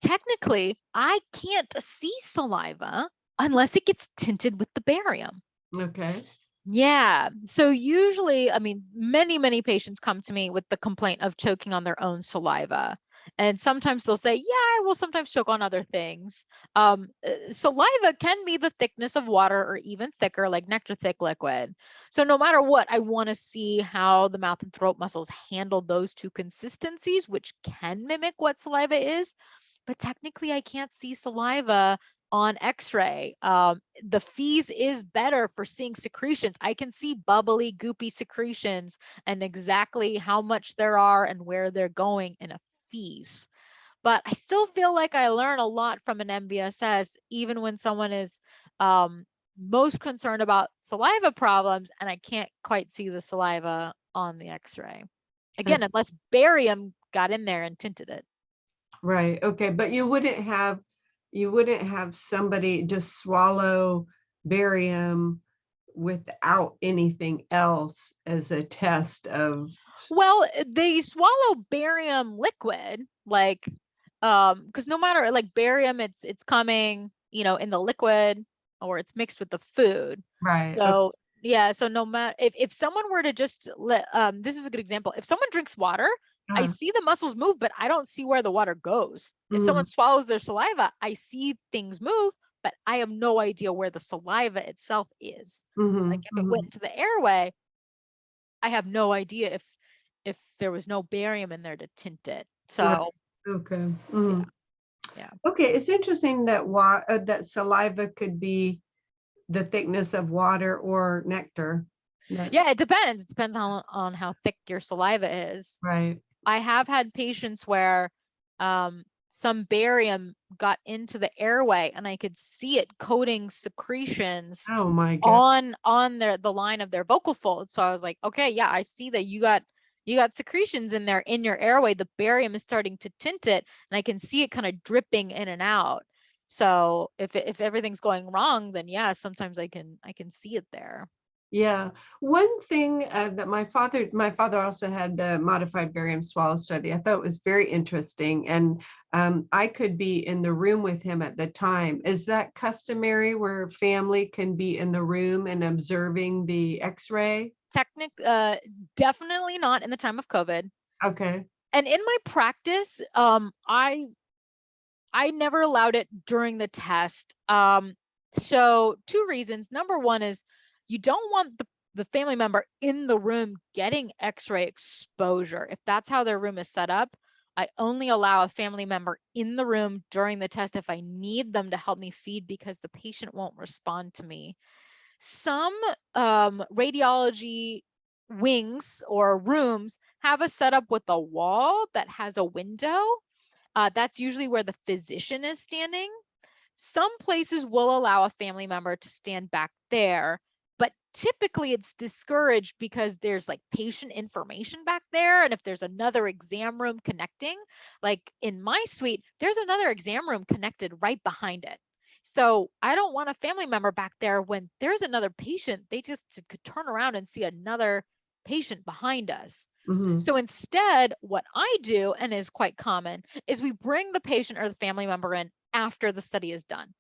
Technically, I can't see saliva unless it gets tinted with the barium. Okay. Yeah. So usually, I mean, many patients come to me with the complaint of choking on their own saliva. And sometimes they'll say, yeah, I will sometimes choke on other things. Saliva can be the thickness of water or even thicker, like nectar thick liquid. So no matter what, I want to see how the mouth and throat muscles handle those two consistencies, which can mimic what saliva is. But technically, I can't see saliva on x-ray. The FEES is better for seeing secretions. I can see bubbly, goopy secretions and exactly how much there are and where they're going in a FEES. But I still feel like I learn a lot from an MBSS, even when someone is most concerned about saliva problems and I can't quite see the saliva on the x-ray. Again, unless barium got in there and tinted it. Right. Okay. But you wouldn't have somebody just swallow barium without anything else as a test of. Well, they swallow barium liquid, like, because no matter, like, barium, it's coming, in the liquid or it's mixed with the food. Right. So okay. Yeah. So no matter if someone were to just this is a good example. If someone drinks water, I see the muscles move, but I don't see where the water goes. If someone swallows their saliva, I see things move, but I have no idea where the saliva itself is. Like if it went into the airway, I have no idea if there was no barium in there to tint it. So okay. Yeah. Okay, it's interesting that that saliva could be the thickness of water or nectar. Yeah, it depends. It depends on how thick your saliva is. Right. I have had patients where some barium got into the airway and I could see it coating secretions on the line of their vocal folds. So I was like, okay, yeah, I see that you got secretions in there in your airway. The barium is starting to tint it and I can see it kind of dripping in and out. So if everything's going wrong, then yeah, sometimes I can see it there. Yeah. One thing that my father also had a modified barium swallow study. I thought it was very interesting. And I could be in the room with him at the time. Is that customary where family can be in the room and observing the x-ray? Definitely not in the time of COVID. Okay. And in my practice, I never allowed it during the test. So 2 reasons. Number one is you don't want the family member in the room getting x-ray exposure. If that's how their room is set up, I only allow a family member in the room during the test if I need them to help me feed because the patient won't respond to me. Some radiology wings or rooms have a setup with a wall that has a window. That's usually where the physician is standing. Some places will allow a family member to stand back there, but typically it's discouraged because there's like patient information back there. And if there's another exam room connecting, like in my suite, there's another exam room connected right behind it. So I don't want a family member back there when there's another patient. They just could turn around and see another patient behind us. So instead, what I do, and is quite common, is we bring the patient or the family member in after the study is done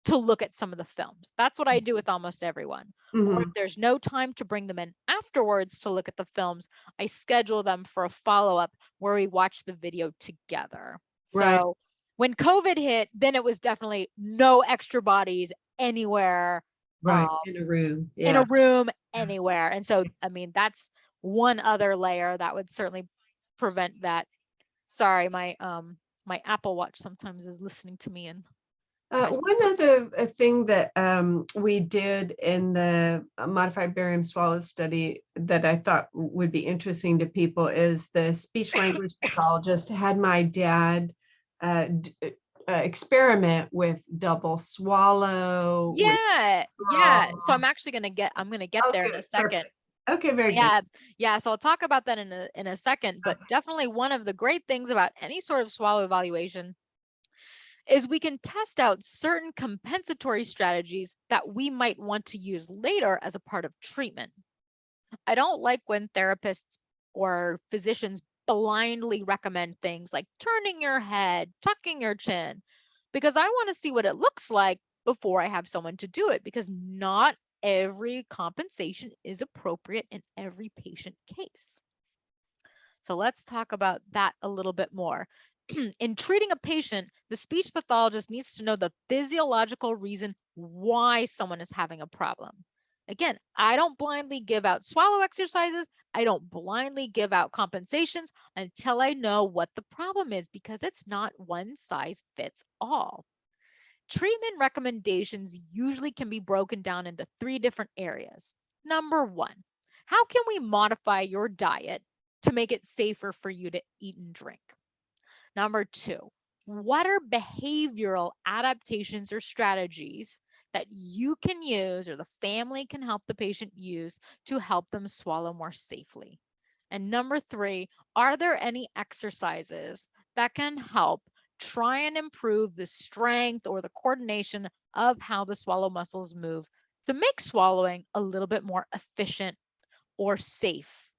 to look at some of the films. That's what I do with almost everyone. Or if there's no time to bring them in afterwards to look at the films, I schedule them for a follow-up where we watch the video together. Right. So when COVID hit, then it was definitely no extra bodies anywhere. Right. In a room. In Yeah. a room anywhere. And so, I mean, that's one other layer that would certainly prevent that. Sorry, my my Apple Watch sometimes is listening to me and One other thing that we did in the modified barium swallow study that I thought would be interesting to people is the speech language pathologist had my dad experiment with double swallow. yeah. So I'm actually gonna get there in a second. Perfect. Okay, very good. Yeah. So I'll talk about that in a second. But definitely one of the great things about any sort of swallow evaluation is we can test out certain compensatory strategies that we might want to use later as a part of treatment. I don't like when therapists or physicians blindly recommend things like turning your head, tucking your chin, because I want to see what it looks like before I have someone to do it, because not every compensation is appropriate in every patient case. So let's talk about that a little bit more. In treating a patient, the speech pathologist needs to know the physiological reason why someone is having a problem. Again, I don't blindly give out swallow exercises. I don't blindly give out compensations until I know what the problem is, because it's not one size fits all. Treatment recommendations usually can be broken down into 3 different areas. Number 1, how can we modify your diet to make it safer for you to eat and drink? Number 2, what are behavioral adaptations or strategies that you can use or the family can help the patient use to help them swallow more safely? And number 3, are there any exercises that can help try and improve the strength or the coordination of how the swallow muscles move to make swallowing a little bit more efficient or safe?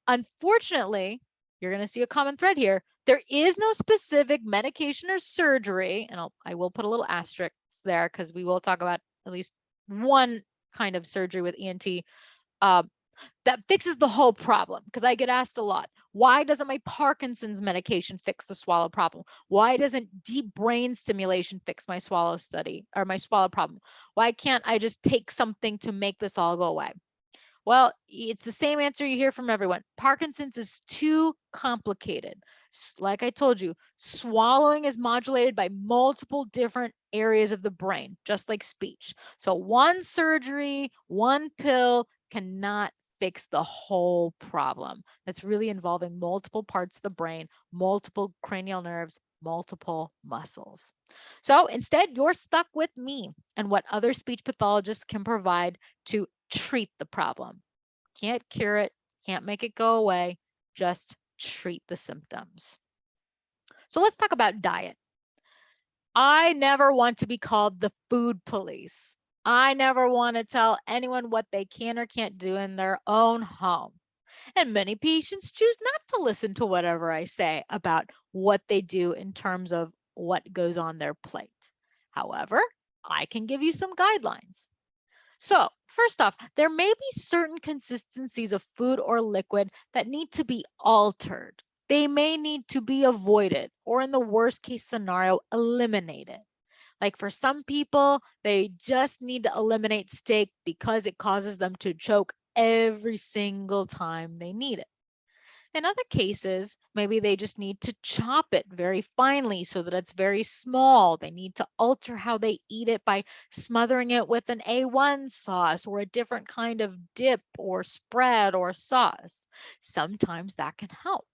Unfortunately, you're going to see a common thread here. There is no specific medication or surgery, and I will put a little asterisk there because we will talk about at least one kind of surgery with ENT that fixes the whole problem. Because I get asked a lot, why doesn't my Parkinson's medication fix the swallow problem? Why doesn't deep brain stimulation fix my swallow study or my swallow problem? Why can't I just take something to make this all go away? Well, it's the same answer you hear from everyone. Parkinson's is too complicated. Like I told you, swallowing is modulated by multiple different areas of the brain, just like speech. So one surgery, one pill cannot fix the whole problem. That's really involving multiple parts of the brain, multiple cranial nerves, multiple muscles. So instead, you're stuck with me and what other speech pathologists can provide to treat the problem. Can't cure it, can't make it go away, just treat the symptoms. So let's talk about diet. I never want to be called the food police. I never want to tell anyone what they can or can't do in their own home. And many patients choose not to listen to whatever I say about what they do in terms of what goes on their plate. However, I can give you some guidelines. So first off, there may be certain consistencies of food or liquid that need to be altered. They may need to be avoided, or in the worst case scenario, eliminated. Like for some people, they just need to eliminate steak because it causes them to choke every single time they need it. In other cases, maybe they just need to chop it very finely so that it's very small. They need to alter how they eat it by smothering it with an A1 sauce or a different kind of dip or spread or sauce. Sometimes that can help.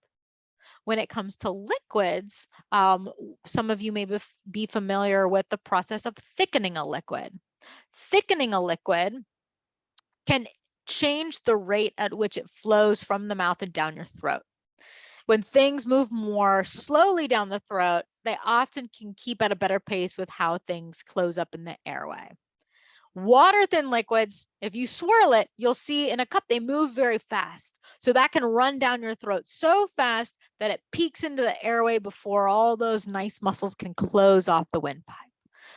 When it comes to liquids, some of you may be familiar with the process of thickening a liquid. Thickening a liquid can change the rate at which it flows from the mouth and down your throat. When things move more slowly down the throat, they often can keep at a better pace with how things close up in the airway. Water-thin liquids, if you swirl it, you'll see in a cup, they move very fast. So that can run down your throat so fast that it peaks into the airway before all those nice muscles can close off the windpipe.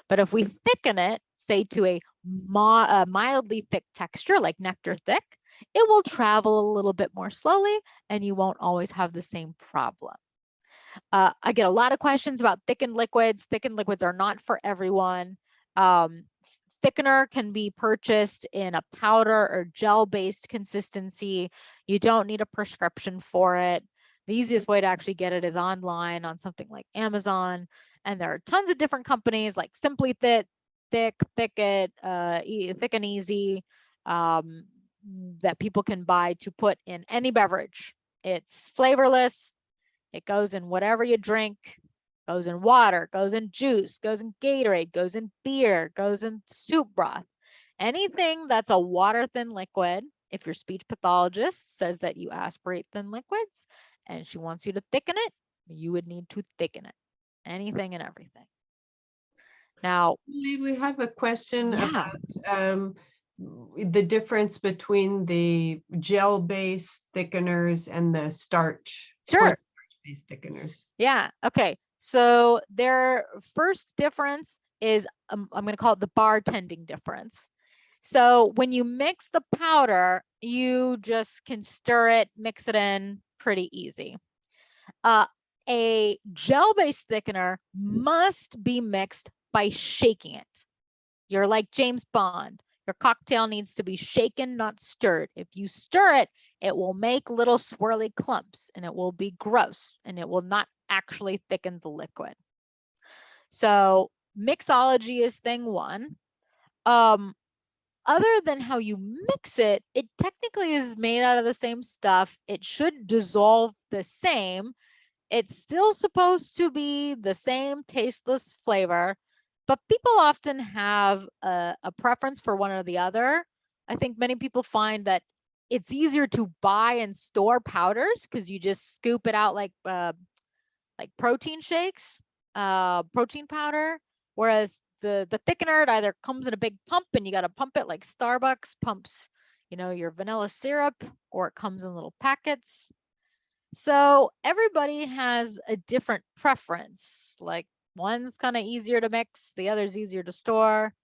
But if we thicken it, say to a mildly thick texture like nectar thick, it will travel a little bit more slowly and you won't always have the same problem. I get a lot of questions about thickened liquids. Thickened liquids are not for everyone. Thickener can be purchased in a powder or gel-based consistency. You don't need a prescription for it. The easiest way to actually get it is online on something like Amazon. And there are tons of different companies like Simply Thick, Thick and Easy that people can buy to put in any beverage. It's flavorless. It goes in whatever you drink. Goes in water, goes in juice, goes in Gatorade, goes in beer, goes in soup broth. Anything that's a water-thin liquid, if your speech pathologist says that you aspirate thin liquids and she wants you to thicken it, you would need to thicken it. Anything and everything. Now, we have a question yeah. about the difference between the gel-based thickeners and the starch. Sure. Based thickeners. Yeah. Okay. So their first difference is, I'm going to call it the bartending difference. So when you mix the powder, you just can stir it, mix it in pretty easy. A gel-based thickener must be mixed by shaking it. You're like James Bond. Your cocktail needs to be shaken, not stirred. If you stir it, it will make little swirly clumps and it will be gross and it will not actually thicken the liquid. So mixology is thing one. Other than how you mix it, it technically is made out of the same stuff. It should dissolve the same. It's still supposed to be the same tasteless flavor, but people often have a preference for one or the other. I think many people find that it's easier to buy and store powders because you just scoop it out like protein shakes, protein powder, whereas the thickener, it either comes in a big pump and you got to pump it like Starbucks pumps, you know, your vanilla syrup, or it comes in little packets. So everybody has a different preference. Like one's kind of easier to mix, the other's easier to store.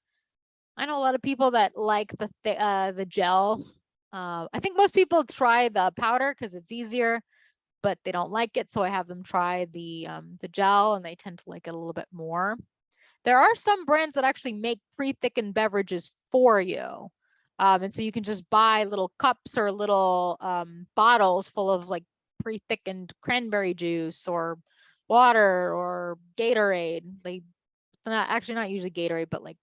I know a lot of people that like the gel. I think most people try the powder because it's easier, but they don't like it. So I have them try the gel and they tend to like it a little bit more. There are some brands that actually make pre-thickened beverages for you. And so you can just buy little cups or little bottles full of like pre-thickened cranberry juice or water or Gatorade. Like, not usually Gatorade, but like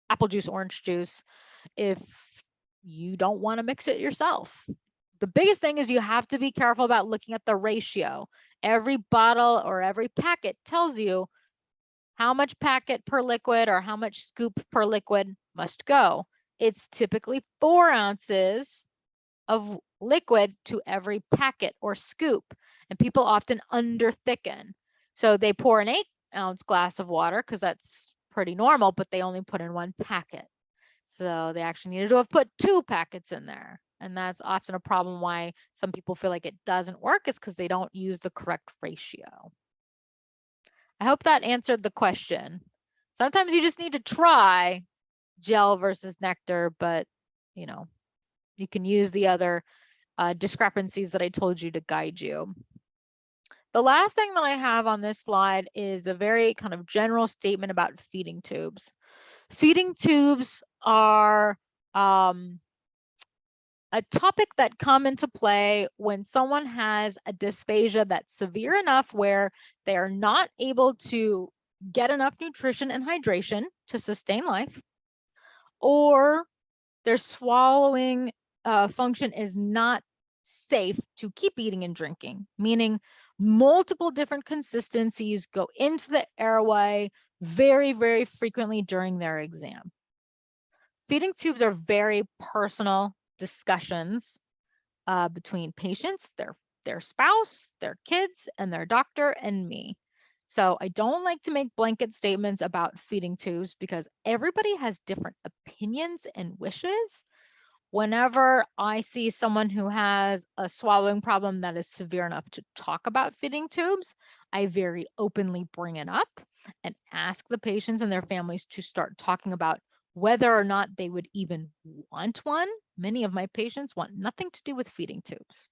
apple juice, orange juice, if you don't want to mix it yourself. The biggest thing is you have to be careful about looking at the ratio. Every bottle or every packet tells you how much packet per liquid or how much scoop per liquid must go. It's typically 4 ounces of liquid to every packet or scoop, and people often under thicken. So they pour an 8-ounce glass of water because that's pretty normal, but they only put in 1 packet. So they actually needed to have put 2 packets in there. And that's often a problem why some people feel like it doesn't work, is because they don't use the correct ratio. I hope that answered the question. Sometimes you just need to try gel versus nectar, but you know, you can use the other discrepancies that I told you to guide you. The last thing that I have on this slide is a very kind of general statement about feeding tubes. Feeding tubes are a topic that come into play when someone has a dysphagia that's severe enough where they are not able to get enough nutrition and hydration to sustain life, or their swallowing function is not safe to keep eating and drinking, meaning multiple different consistencies go into the airway very, very frequently during their exam. Feeding tubes are very personal discussions between patients, their spouse, their kids, and their doctor and me. So I don't like to make blanket statements about feeding tubes because everybody has different opinions and wishes. Whenever I see someone who has a swallowing problem that is severe enough to talk about feeding tubes, I very openly bring it up and ask the patients and their families to start talking about whether or not they would even want one. Many of my patients want nothing to do with feeding tubes.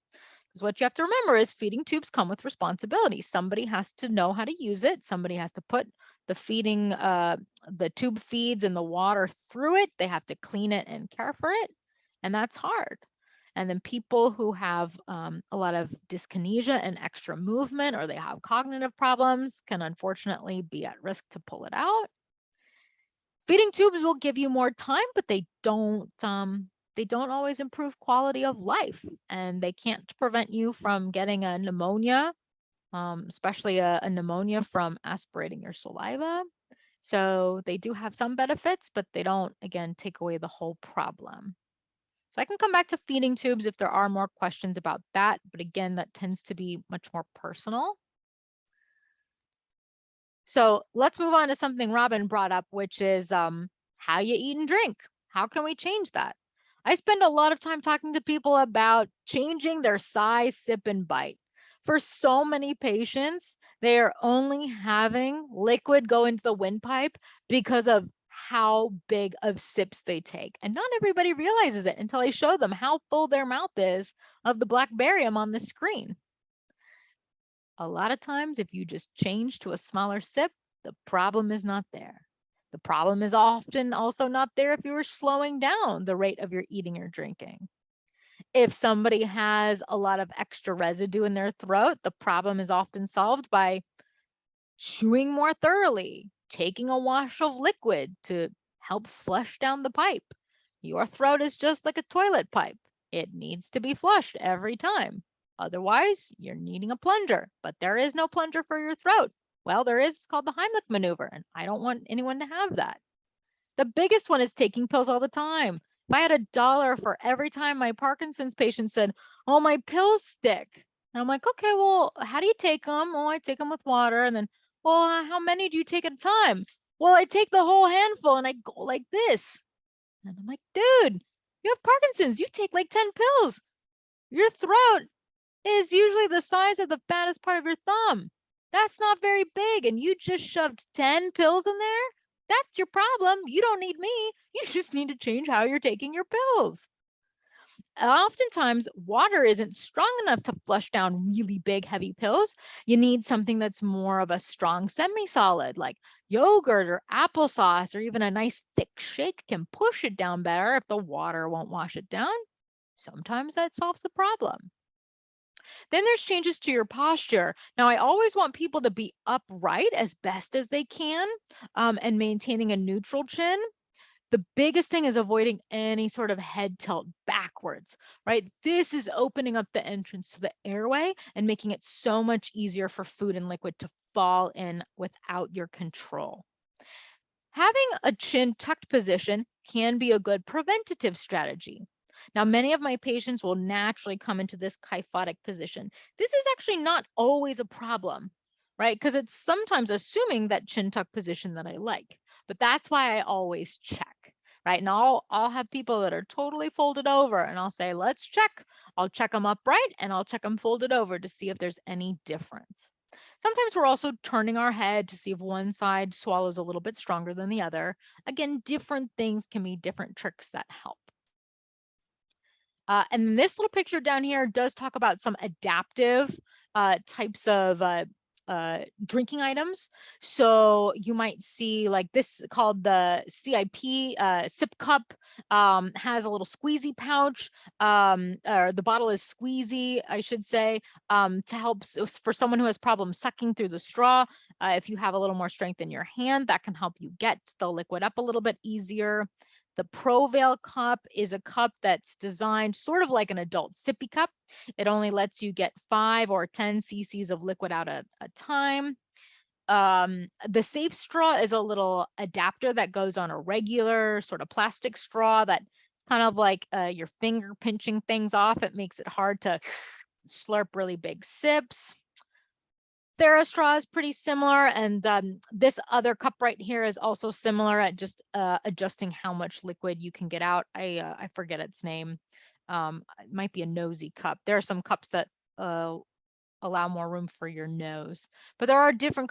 Because what you have to remember is feeding tubes come with responsibility. Somebody has to know how to use it. Somebody has to put the feeding, the tube feeds and the water through it. They have to clean it and care for it. And that's hard. And then people who have a lot of dyskinesia and extra movement, or they have cognitive problems, can unfortunately be at risk to pull it out. Feeding tubes will give you more time, but they don't always improve quality of life, and they can't prevent you from getting a pneumonia, especially a pneumonia from aspirating your saliva. So they do have some benefits, but they don't, again, take away the whole problem. So I can come back to feeding tubes if there are more questions about that, but again, that tends to be much more personal. So let's move on to something Robin brought up, which is how you eat and drink. How can we change that? I spend a lot of time talking to people about changing their size, sip, and bite. For so many patients, they are only having liquid go into the windpipe because of how big of sips they take. And not everybody realizes it until I show them how full their mouth is of the black barium on the screen. A lot of times, if you just change to a smaller sip, the problem is not there. The problem is often also not there if you were slowing down the rate of your eating or drinking. If somebody has a lot of extra residue in their throat, the problem is often solved by chewing more thoroughly, taking a wash of liquid to help flush down the pipe. Your throat is just like a toilet pipe. It needs to be flushed every time. Otherwise, you're needing a plunger, but there is no plunger for your throat. Well, there is. It's called the Heimlich maneuver, and I don't want anyone to have that. The biggest one is taking pills all the time. If I had $1 for every time my Parkinson's patient said, "Oh, my pills stick," and I'm like, "Okay, well, how do you take them?" "Oh, I take them with water." And then, "Well, how many do you take at a time?" "Well, I take the whole handful and I go like this." And I'm like, "Dude, you have Parkinson's. You take like 10 pills. Your throat is usually the size of the fattest part of your thumb. That's not very big, and you just shoved 10 pills in there? That's your problem. You don't need me. You just need to change how you're taking your pills." Oftentimes, water isn't strong enough to flush down really big, heavy pills. You need something that's more of a strong semi-solid, like yogurt or applesauce, or even a nice thick shake can push it down better if the water won't wash it down. Sometimes that solves the problem. Then there's changes to your posture. Now, I always want people to be upright as best as they can, and maintaining a neutral chin. The biggest thing is avoiding any sort of head tilt backwards, right? This is opening up the entrance to the airway and making it so much easier for food and liquid to fall in without your control. Having a chin tucked position can be a good preventative strategy. Now, many of my patients will naturally come into this kyphotic position. This is actually not always a problem, right? Because it's sometimes assuming that chin tuck position that I like, but that's why I always check, right? And I'll have people that are totally folded over, and I'll say, "Let's check." I'll check them upright and I'll check them folded over to see if there's any difference. Sometimes we're also turning our head to see if one side swallows a little bit stronger than the other. Again, different things can be different tricks that help. And this little picture down here does talk about some adaptive types of drinking items. So you might see like this called the CIP sip cup, has a little squeezy pouch, or the bottle is squeezy, I should say, to help for someone who has problems sucking through the straw. If you have a little more strength in your hand, that can help you get the liquid up a little bit easier. The Provail Cup is a cup that's designed sort of like an adult sippy cup. It only lets you get 5 or 10 cc's of liquid out at a time. The Safe Straw is a little adapter that goes on a regular sort of plastic straw that's kind of like your finger pinching things off. It makes it hard to slurp really big sips. TheraStraw is pretty similar, and this other cup right here is also similar at just adjusting how much liquid you can get out. I forget its name. It might be a nosy cup. There are some cups that allow more room for your nose, but there are different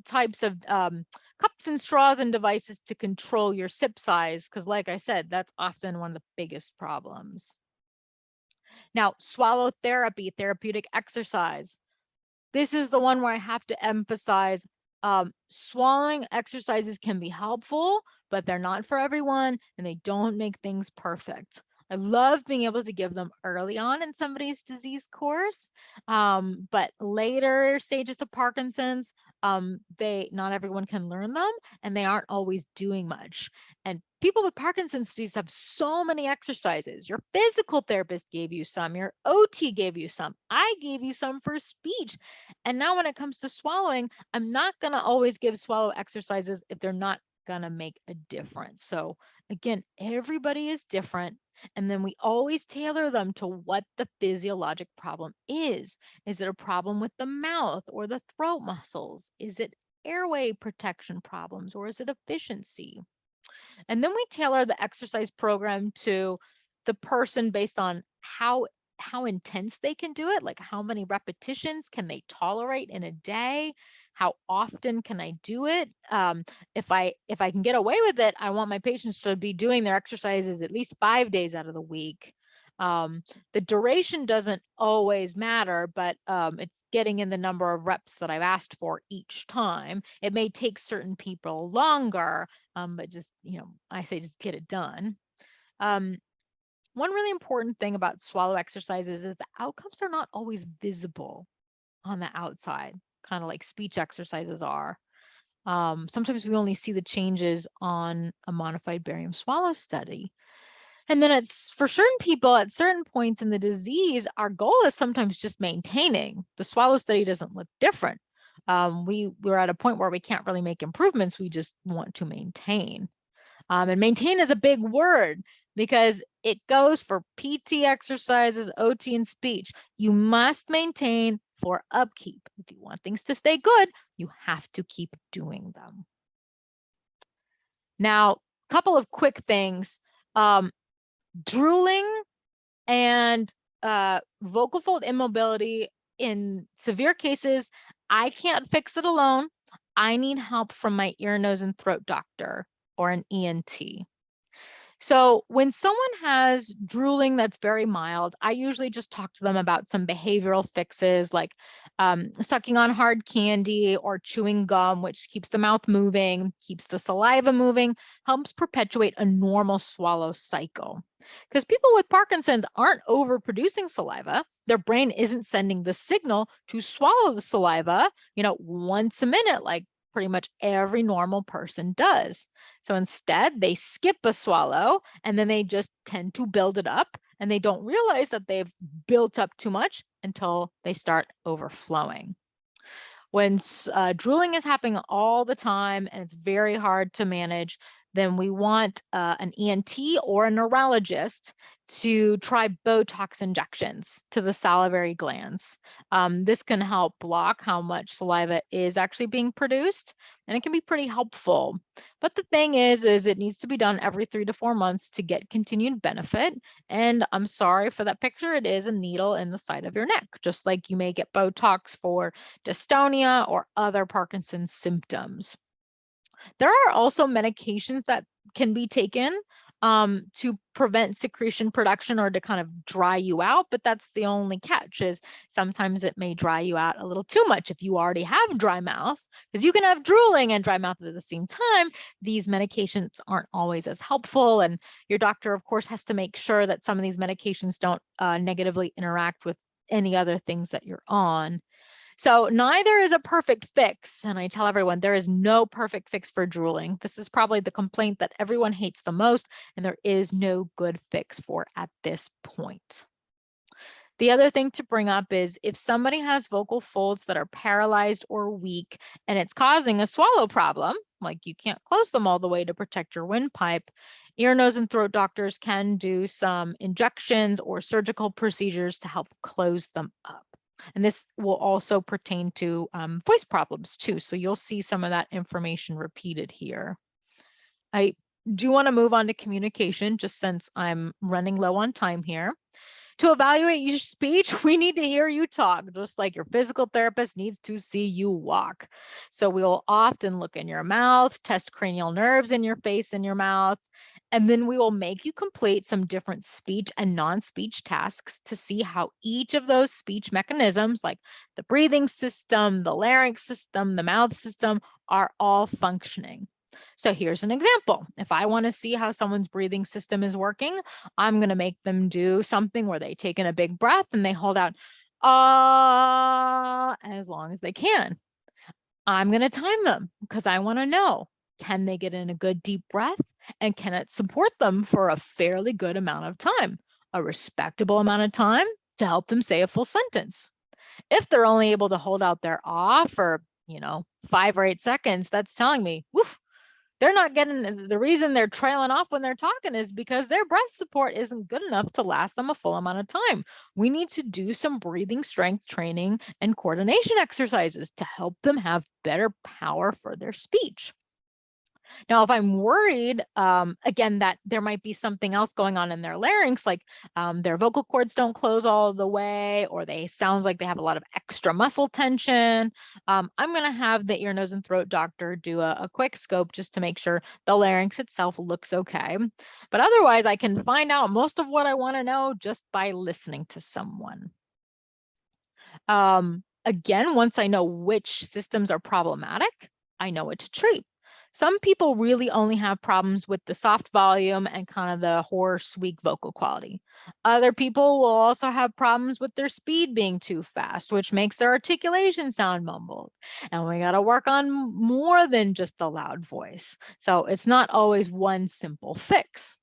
types of cups and straws and devices to control your sip size, because like I said, that's often one of the biggest problems. Now, swallow therapy, therapeutic exercise. This is the one where I have to emphasize swallowing exercises can be helpful, but they're not for everyone and they don't make things perfect. I love being able to give them early on in somebody's disease course, but later stages of Parkinson's, not everyone can learn them and they aren't always doing much. And people with Parkinson's disease have so many exercises. Your physical therapist gave you some, your OT gave you some, I gave you some for speech. And now when it comes to swallowing, I'm not going to always give swallow exercises if they're not going to make a difference. So again, everybody is different. And then we always tailor them to what the physiologic problem is. Is it a problem with the mouth or the throat muscles? Is it airway protection problems, or is it efficiency? And then we tailor the exercise program to the person based on how intense they can do it, like how many repetitions can they tolerate in a day, how often can I do it. If I can get away with it, I want my patients to be doing their exercises at least 5 days out of the week. The duration doesn't always matter, but it's getting in the number of reps that I've asked for each time. It may take certain people longer, but just, I say just get it done. One really important thing about swallow exercises is the outcomes are not always visible on the outside, kind of like speech exercises are. Sometimes we only see the changes on a modified barium swallow study. And then it's for certain people at certain points in the disease, our goal is sometimes just maintaining. The swallow study doesn't look different. We're at a point where we can't really make improvements. We just want to maintain. And maintain is a big word because it goes for PT exercises, OT, and speech. You must maintain for upkeep. If you want things to stay good, you have to keep doing them. Now, a couple of quick things. Drooling and vocal fold immobility in severe cases, I can't fix it alone. I need help from my ear, nose, and throat doctor or an ENT. So when someone has drooling that's very mild, I usually just talk to them about some behavioral fixes like sucking on hard candy or chewing gum, which keeps the mouth moving, keeps the saliva moving, helps perpetuate a normal swallow cycle. Because people with Parkinson's aren't overproducing saliva. Their brain isn't sending the signal to swallow the saliva, once a minute, like pretty much every normal person does. So instead, they skip a swallow and then they just tend to build it up and they don't realize that they've built up too much until they start overflowing. When drooling is happening all the time and it's very hard to manage, then we want an ENT or a neurologist to try Botox injections to the salivary glands. This can help block how much saliva is actually being produced, and it can be pretty helpful. But the thing is it needs to be done every 3 to 4 months to get continued benefit. And I'm sorry for that picture, it is a needle in the side of your neck, just like you may get Botox for dystonia or other Parkinson's symptoms. There are also medications that can be taken to prevent secretion production or to kind of dry you out. But that's the only catch, is sometimes it may dry you out a little too much if you already have dry mouth, because you can have drooling and dry mouth at the same time. These medications aren't always as helpful. And your doctor, of course, has to make sure that some of these medications don't negatively interact with any other things that you're on. So neither is a perfect fix. And I tell everyone there is no perfect fix for drooling. This is probably the complaint that everyone hates the most, and there is no good fix for at this point. The other thing to bring up is if somebody has vocal folds that are paralyzed or weak and it's causing a swallow problem, like you can't close them all the way to protect your windpipe, ear, nose, and throat doctors can do some injections or surgical procedures to help close them up. And this will also pertain to voice problems too. So you'll see some of that information repeated here. I do want to move on to communication, just since I'm running low on time here. To evaluate your speech, we need to hear you talk, just like your physical therapist needs to see you walk. So we'll often look in your mouth, test cranial nerves in your face and your mouth, and then we will make you complete some different speech and non-speech tasks to see how each of those speech mechanisms, like the breathing system, the larynx system, the mouth system, are all functioning. So here's an example. If I want to see how someone's breathing system is working, I'm going to make them do something where they take in a big breath and they hold out as long as they can. I'm going to time them because I want to know, can they get in a good deep breath, and can it support them for a fairly good amount of time, a respectable amount of time to help them say a full sentence. If they're only able to hold out their for, 5 or 8 seconds, that's telling me, woof, they're not getting, the reason they're trailing off when they're talking is because their breath support isn't good enough to last them a full amount of time. We need to do some breathing strength training and coordination exercises to help them have better power for their speech. Now, if I'm worried, again, that there might be something else going on in their larynx, like their vocal cords don't close all the way, or they sounds like they have a lot of extra muscle tension, I'm going to have the ear, nose, and throat doctor do a quick scope just to make sure the larynx itself looks okay. But otherwise, I can find out most of what I want to know just by listening to someone. Again, once I know which systems are problematic, I know what to treat. Some people really only have problems with the soft volume and kind of the hoarse, weak vocal quality. Other people will also have problems with their speed being too fast, which makes their articulation sound mumbled. And we got to work on more than just the loud voice. So it's not always one simple fix.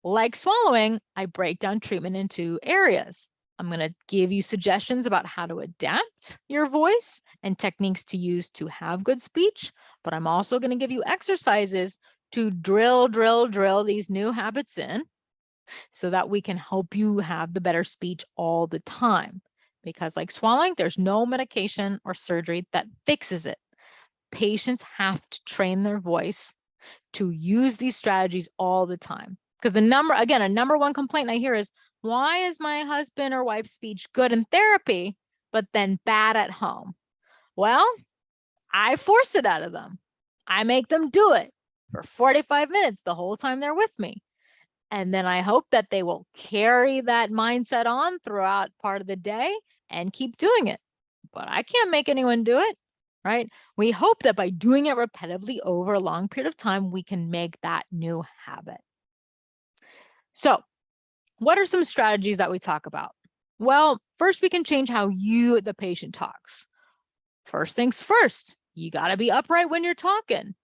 Like swallowing, I break down treatment into areas. I'm going to give you suggestions about how to adapt your voice and techniques to use to have good speech, but I'm also going to give you exercises to drill these new habits in so that we can help you have the better speech all the time. Because like swallowing, there's no medication or surgery that fixes it. Patients have to train their voice to use these strategies all the time. Because a number one complaint I hear is, why is my husband or wife's speech good in therapy, but then bad at home? Well, I force it out of them. I make them do it for 45 minutes the whole time they're with me. And then I hope that they will carry that mindset on throughout part of the day and keep doing it. But I can't make anyone do it, right? We hope that by doing it repetitively over a long period of time, we can make that new habit. So, what are some strategies that we talk about? Well, first we can change how you, the patient, talks. First things first, you got to be upright when you're talking.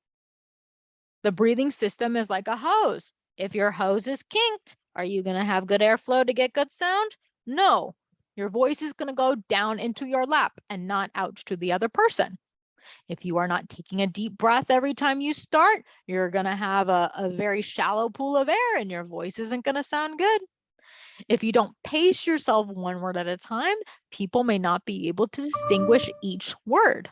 The breathing system is like a hose. If your hose is kinked, are you going to have good airflow to get good sound? No. Your voice is going to go down into your lap and not out to the other person. If you are not taking a deep breath every time you start, you're going to have a very shallow pool of air and your voice isn't going to sound good. If you don't pace yourself one word at a time, people may not be able to distinguish each word.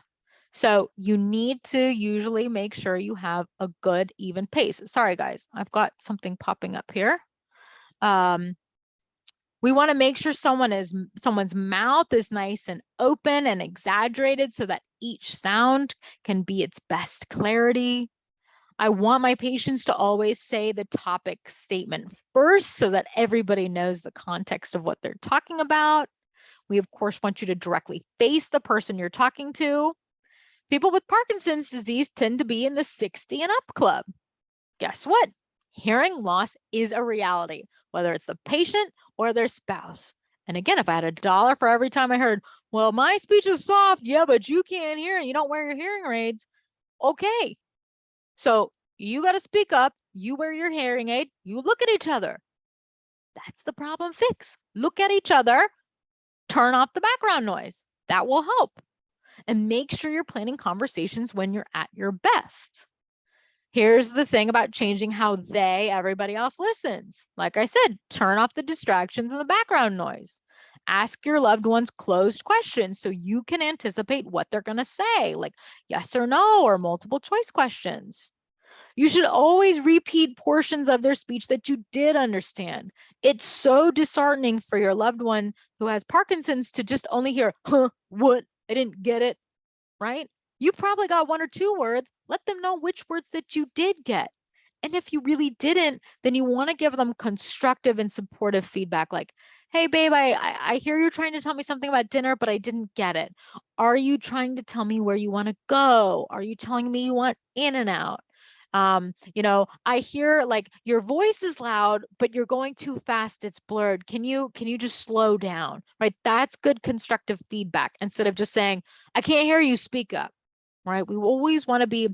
So you need to usually make sure you have a good, even pace. Sorry, guys, I've got something popping up here. We want to make sure someone's mouth is nice and open and exaggerated so that each sound can be its best clarity. I want my patients to always say the topic statement first so that everybody knows the context of what they're talking about. We, of course, want you to directly face the person you're talking to. People with Parkinson's disease tend to be in the 60 and up club. Guess what? Hearing loss is a reality, whether it's the patient or their spouse. And again, if I had $1 for every time I heard, well, my speech is soft, yeah, but you can't hear and you don't wear your hearing aids. Okay. So you got to speak up. You wear your hearing aid. You look at each other. That's the problem fix. Look at each other. Turn off the background noise. That will help. And make sure you're planning conversations when you're at your best. Here's the thing about changing how everybody else listens. Like I said, turn off the distractions and the background noise. Ask your loved ones closed questions so you can anticipate what they're going to say, like yes or no, or multiple choice questions. You should always repeat portions of their speech that you did understand. It's so disheartening for your loved one who has Parkinson's to just only hear, huh, what, I didn't get it, right? You probably got 1 or 2 words. Let them know which words that you did get. And if you really didn't, then you want to give them constructive and supportive feedback like, hey, babe, I hear you're trying to tell me something about dinner, but I didn't get it. Are you trying to tell me where you want to go? Are you telling me you want in and out? I hear like your voice is loud, but you're going too fast. It's blurred. Can you just slow down? Right? That's good constructive feedback instead of just saying, I can't hear you, speak up. Right? We always want to be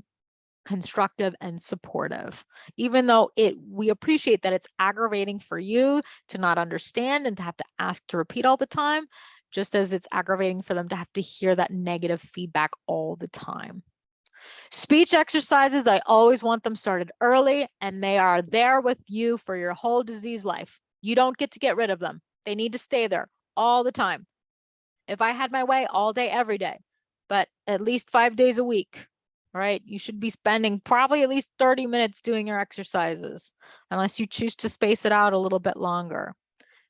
constructive and supportive, even though we appreciate that it's aggravating for you to not understand and to have to ask to repeat all the time, just as it's aggravating for them to have to hear that negative feedback all the time. Speech exercises, I always want them started early, and they are there with you for your whole disease life. You don't get to get rid of them. They need to stay there all the time. If I had my way, all day, every day, but at least 5 days a week, right? You should be spending probably at least 30 minutes doing your exercises, unless you choose to space it out a little bit longer.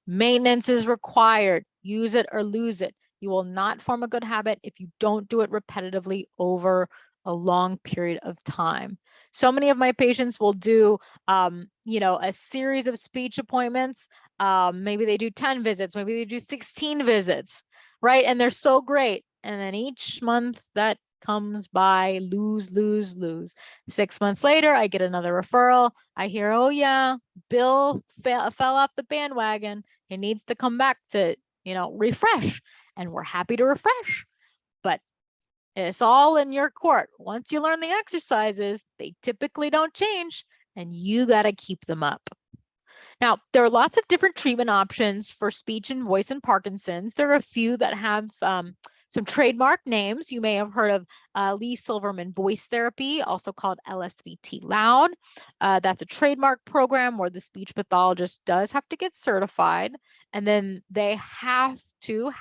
Maintenance is required. Use it or lose it. You will not form a good habit if you don't do it repetitively over a long period of time. So many of my patients will do, a series of speech appointments. Maybe they do 10 visits, maybe they do 16 visits, right? And they're so great. And then each month that comes by, lose. 6 months later, I get another referral. I hear, oh yeah, Bill fell off the bandwagon. He needs to come back to, refresh. And we're happy to refresh. But it's all in your court. Once you learn the exercises, they typically don't change, and you got to keep them up. Now, there are lots of different treatment options for speech and voice and Parkinson's. There are a few that have some trademark names. You may have heard of Lee Silverman Voice Therapy, also called Lsvt Loud. That's a trademark program where the speech pathologist does have to get certified, and then they have to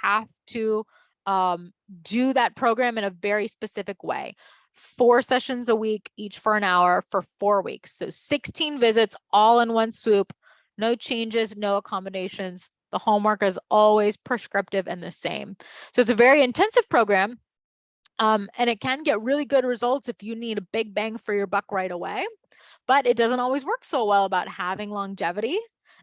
do that program in a very specific way. 4 sessions a week, each for an hour for 4 weeks. So 16 visits all in one swoop, no changes, no accommodations. The homework is always prescriptive and the same. So it's a very intensive program, and it can get really good results if you need a big bang for your buck right away, but it doesn't always work so well about having longevity.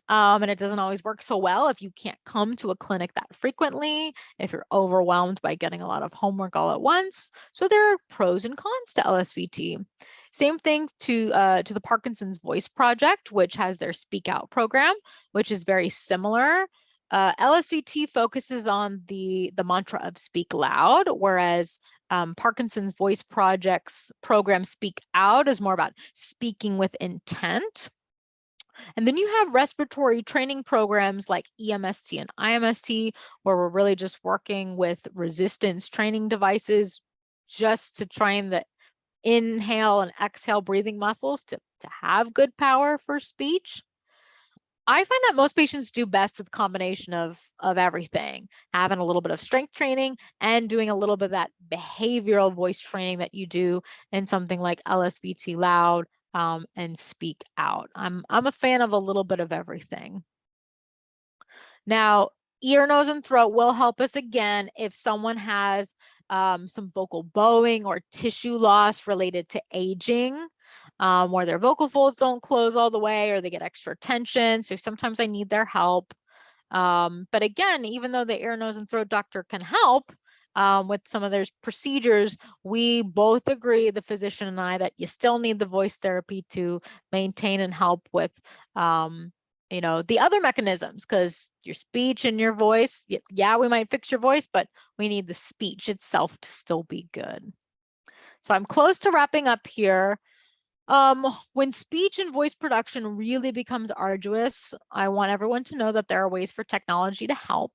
And it doesn't always work so well if you can't come to a clinic that frequently, if you're overwhelmed by getting a lot of homework all at once. So there are pros and cons to Lsvt. Same thing to the Parkinson's Voice Project, which has their Speak Out program, which is very similar. Lsvt focuses on the mantra of speak loud, whereas Parkinson's Voice Project's program Speak Out is more about speaking with intent. And then you have respiratory training programs like EMST and IMST, where we're really just working with resistance training devices just to train the inhale and exhale breathing muscles to have good power for speech. I find that most patients do best with a combination of everything, having a little bit of strength training and doing a little bit of that behavioral voice training that you do in something like Lsvt Loud and Speak Out. I'm a fan of a little bit of everything. Now, ear, nose, and throat will help us again if someone has some vocal bowing or tissue loss related to aging. where their vocal folds don't close all the way or they get extra tension. So sometimes I need their help. But again, even though the ear, nose, and throat doctor can help with some of their procedures, we both agree, the physician and I, that you still need the voice therapy to maintain and help with, you know, the other mechanisms, because your speech and your voice, yeah, we might fix your voice, but we need the speech itself to still be good. So I'm close to wrapping up here. When speech and voice production really becomes arduous, I want everyone to know that there are ways for technology to help.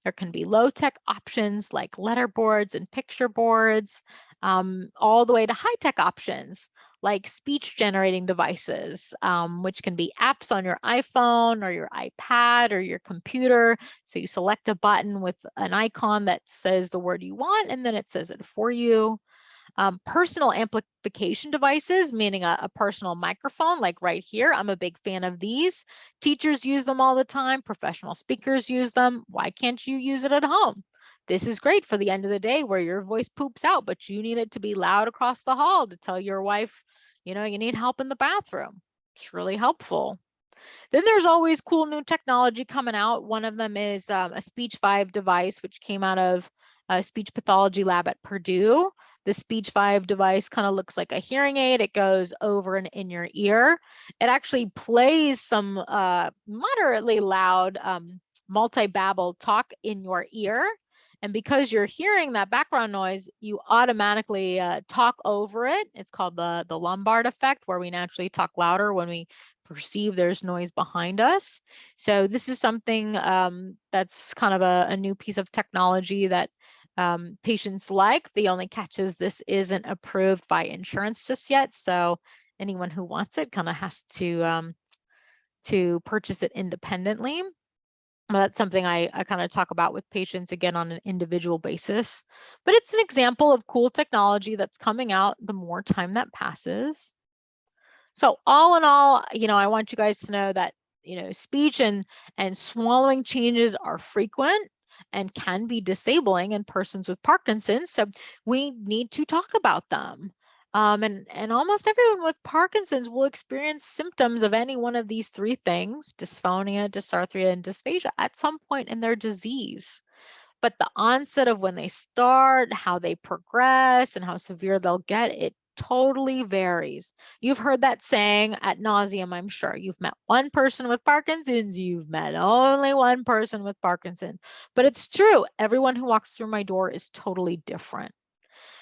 There can be low-tech options like letterboards and picture boards, all the way to high-tech options like speech generating devices, which can be apps on your iPhone or your iPad or your computer. So you select a button with an icon that says the word you want, and then it says it for you. Personal amplification devices, meaning a personal microphone, like right here. I'm a big fan of these. Teachers use them all the time. Professional speakers use them. Why can't you use it at home? This is great for the end of the day where your voice poops out, but you need it to be loud across the hall to tell your wife, you know, you need help in the bathroom. It's really helpful. Then there's always cool new technology coming out. One of them is a Speech 5 device, which came out of a speech pathology lab at Purdue. The Speech 5 device kind of looks like a hearing aid. It goes over and in your ear. It actually plays some moderately loud multi-babble talk in your ear. And because you're hearing that background noise, you automatically talk over it. It's called the Lombard effect, where we naturally talk louder when we perceive there's noise behind us. So this is something that's kind of a new piece of technology that patients like. The only catch is this isn't approved by insurance just yet. So anyone who wants it kind of has to purchase it independently. That's something I kind of talk about with patients, again, on an individual basis. But it's an example of cool technology that's coming out the more time that passes. So all in all, you know, I want you guys to know that, you know, speech and swallowing changes are frequent and can be disabling in persons with Parkinson's. So we need to talk about them. And almost everyone with Parkinson's will experience symptoms of any one of these three things: dysphonia, dysarthria, and dysphagia at some point in their disease. But the onset of when they start, how they progress, and how severe they'll get, it totally varies. You've heard that saying ad nauseum, I'm sure. You've met one person with Parkinson's, you've met only one person with Parkinson's. But it's true, everyone who walks through my door is totally different.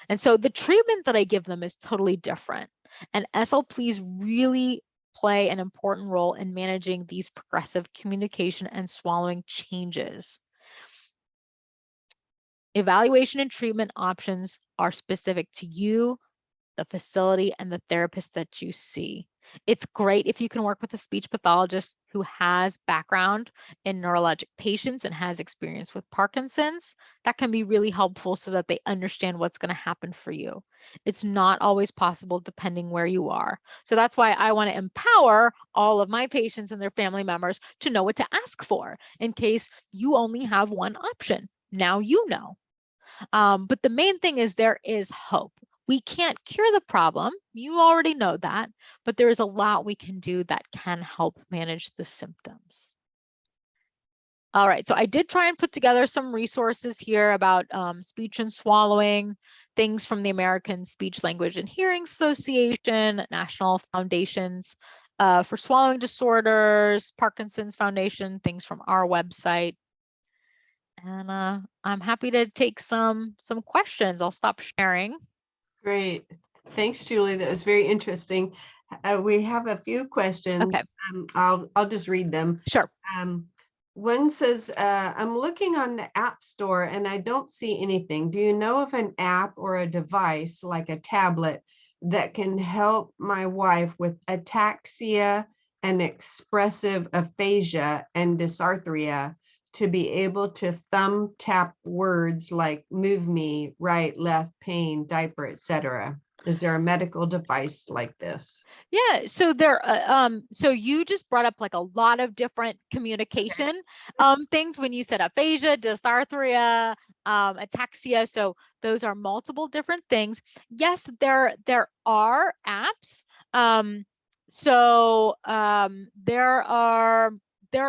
And so the treatment that I give them is totally different. And SLPs really play an important role in managing these progressive communication and swallowing changes. Evaluation and treatment options are specific to you, the facility, and the therapist that you see. It's great if you can work with a speech pathologist who has background in neurologic patients and has experience with Parkinson's. That can be really helpful so that they understand what's going to happen for you. It's not always possible depending where you are. So that's why I want to empower all of my patients and their family members to know what to ask for in case you only have one option. Now you know. But the main thing is there is hope. We can't cure the problem. You already know that, but there is a lot we can do that can help manage the symptoms. All right, so I did try and put together some resources here about speech and swallowing, things from the American Speech, Language, and Hearing Association, National Foundations for Swallowing Disorders, Parkinson's Foundation, things from our website. And I'm happy to take some questions. I'll stop sharing. Great. Thanks, Julie. That was very interesting. We have a few questions. Okay. I'll just read them. Sure. One says, I'm looking on the App Store and I don't see anything. Do you know of an app or a device like a tablet that can help my wife with ataxia and expressive aphasia and dysarthria to be able to thumb tap words like move me, right, left, pain, diaper, etc.? Is there a medical device like this? Yeah, so there, so you just brought up like a lot of different communication things when you said aphasia, dysarthria, ataxia. So those are multiple different things. Yes, there are apps. There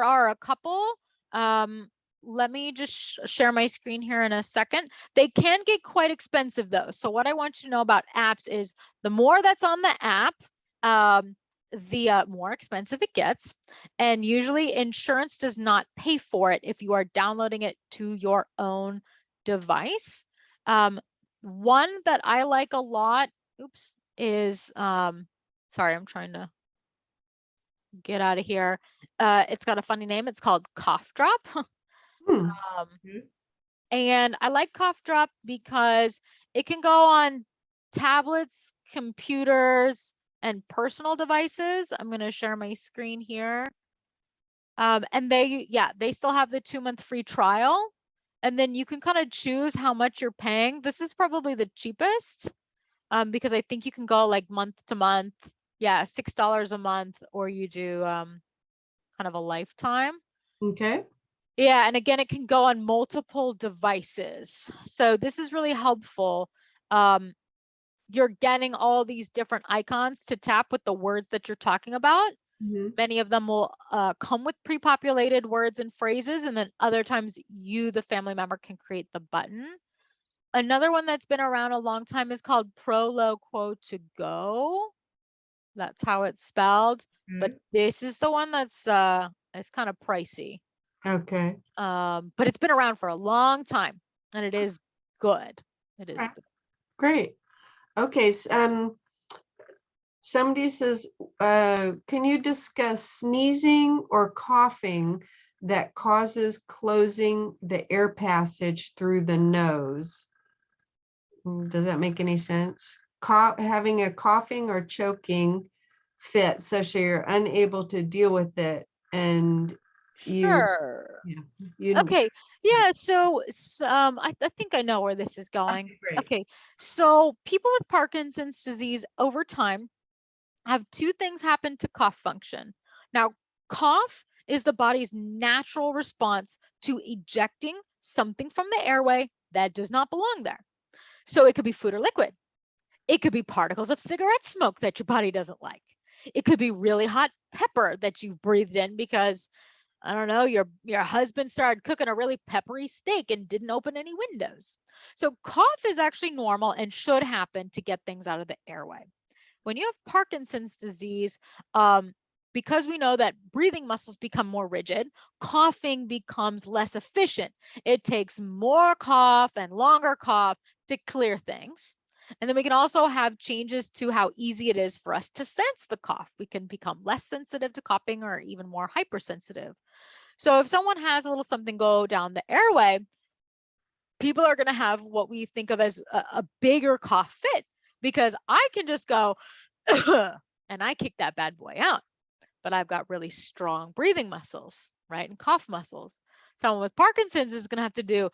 are a couple. Let me just share my screen here in a second. They can get quite expensive though. So what I want you to know about apps is the more that's on the app, the more expensive it gets. And usually insurance does not pay for it if you are downloading it to your own device. One that I like a lot, is, sorry, I'm trying to get out of here. It's got a funny name. It's called Cough Drop. And I like Cough Drop because it can go on tablets, computers, and personal devices. I'm going to share my screen here. And they still have the 2-month free trial. And then you can kind of choose how much you're paying. This is probably the cheapest because I think you can go like month to month. Yeah, $6 a month, or you do kind of a lifetime. Okay. Yeah, and again, it can go on multiple devices. So this is really helpful. You're getting all these different icons to tap with the words that you're talking about. Many of them will come with pre-populated words and phrases, and then other times you, the family member, can create the button. Another one that's been around a long time is called Proloquo2Go. That's how it's spelled. But this is the one that's it's kind of pricey. Okay. But it's been around for a long time, and it is good. It is good. Great. Okay. Somebody says, can you discuss sneezing or coughing that causes closing the air passage through the nose? Does that make any sense? Having a coughing or choking fit such that you're unable to deal with it, and Sure. Okay. Yeah. So I think I know where this is going. Okay. So people with Parkinson's disease over time have two things happen to cough function. Now, cough is the body's natural response to ejecting something from the airway that does not belong there. So it could be food or liquid. It could be particles of cigarette smoke that your body doesn't like. It could be really hot pepper that you've breathed in because, I don't know, your husband started cooking a really peppery steak and didn't open any windows. So cough is actually normal and should happen to get things out of the airway. When you have Parkinson's disease, because we know that breathing muscles become more rigid, coughing becomes less efficient. It takes more cough and longer cough to clear things. And then we can also have changes to how easy it is for us to sense the cough. We can become less sensitive to coughing or even more hypersensitive. So if someone has a little something go down the airway, people are going to have what we think of as a bigger cough fit, because I can just go and I kick that bad boy out, but I've got really strong breathing muscles, right? And cough muscles. Someone with Parkinson's is going to have to do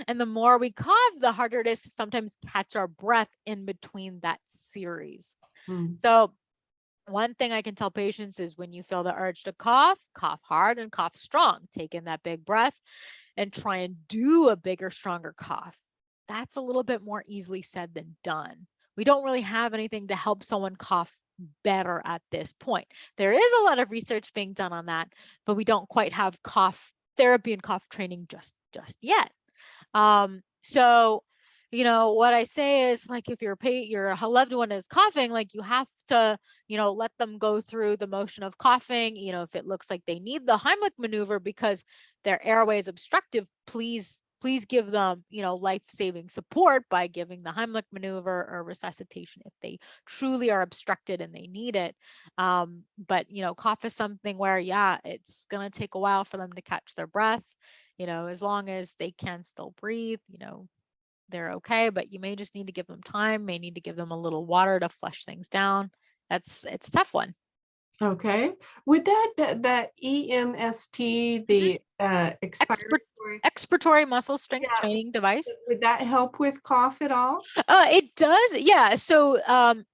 and the more we cough, the harder it is to sometimes catch our breath in between that series. So one thing I can tell patients is when you feel the urge to cough hard and cough strong. Take in that big breath and try and do a bigger, stronger cough. That's a little bit more easily said than done. We don't really have anything to help someone cough better at this point. There is a lot of research being done on that, but we don't quite have cough therapy and cough training just yet. So, what I say is, like, if your loved one is coughing, like, you have to, let them go through the motion of coughing. If it looks like they need the Heimlich maneuver because their airway is obstructive, please give them, life-saving support by giving the Heimlich maneuver or resuscitation if they truly are obstructed and they need it. But, cough is something where, it's going to take a while for them to catch their breath. As long as they can still breathe, they're okay, but you may just need to give them time, may need to give them a little water to flush things down. It's a tough one. Okay. Would that EMST, the expiratory muscle strength training device, would that help with cough at all? It does. Yeah. So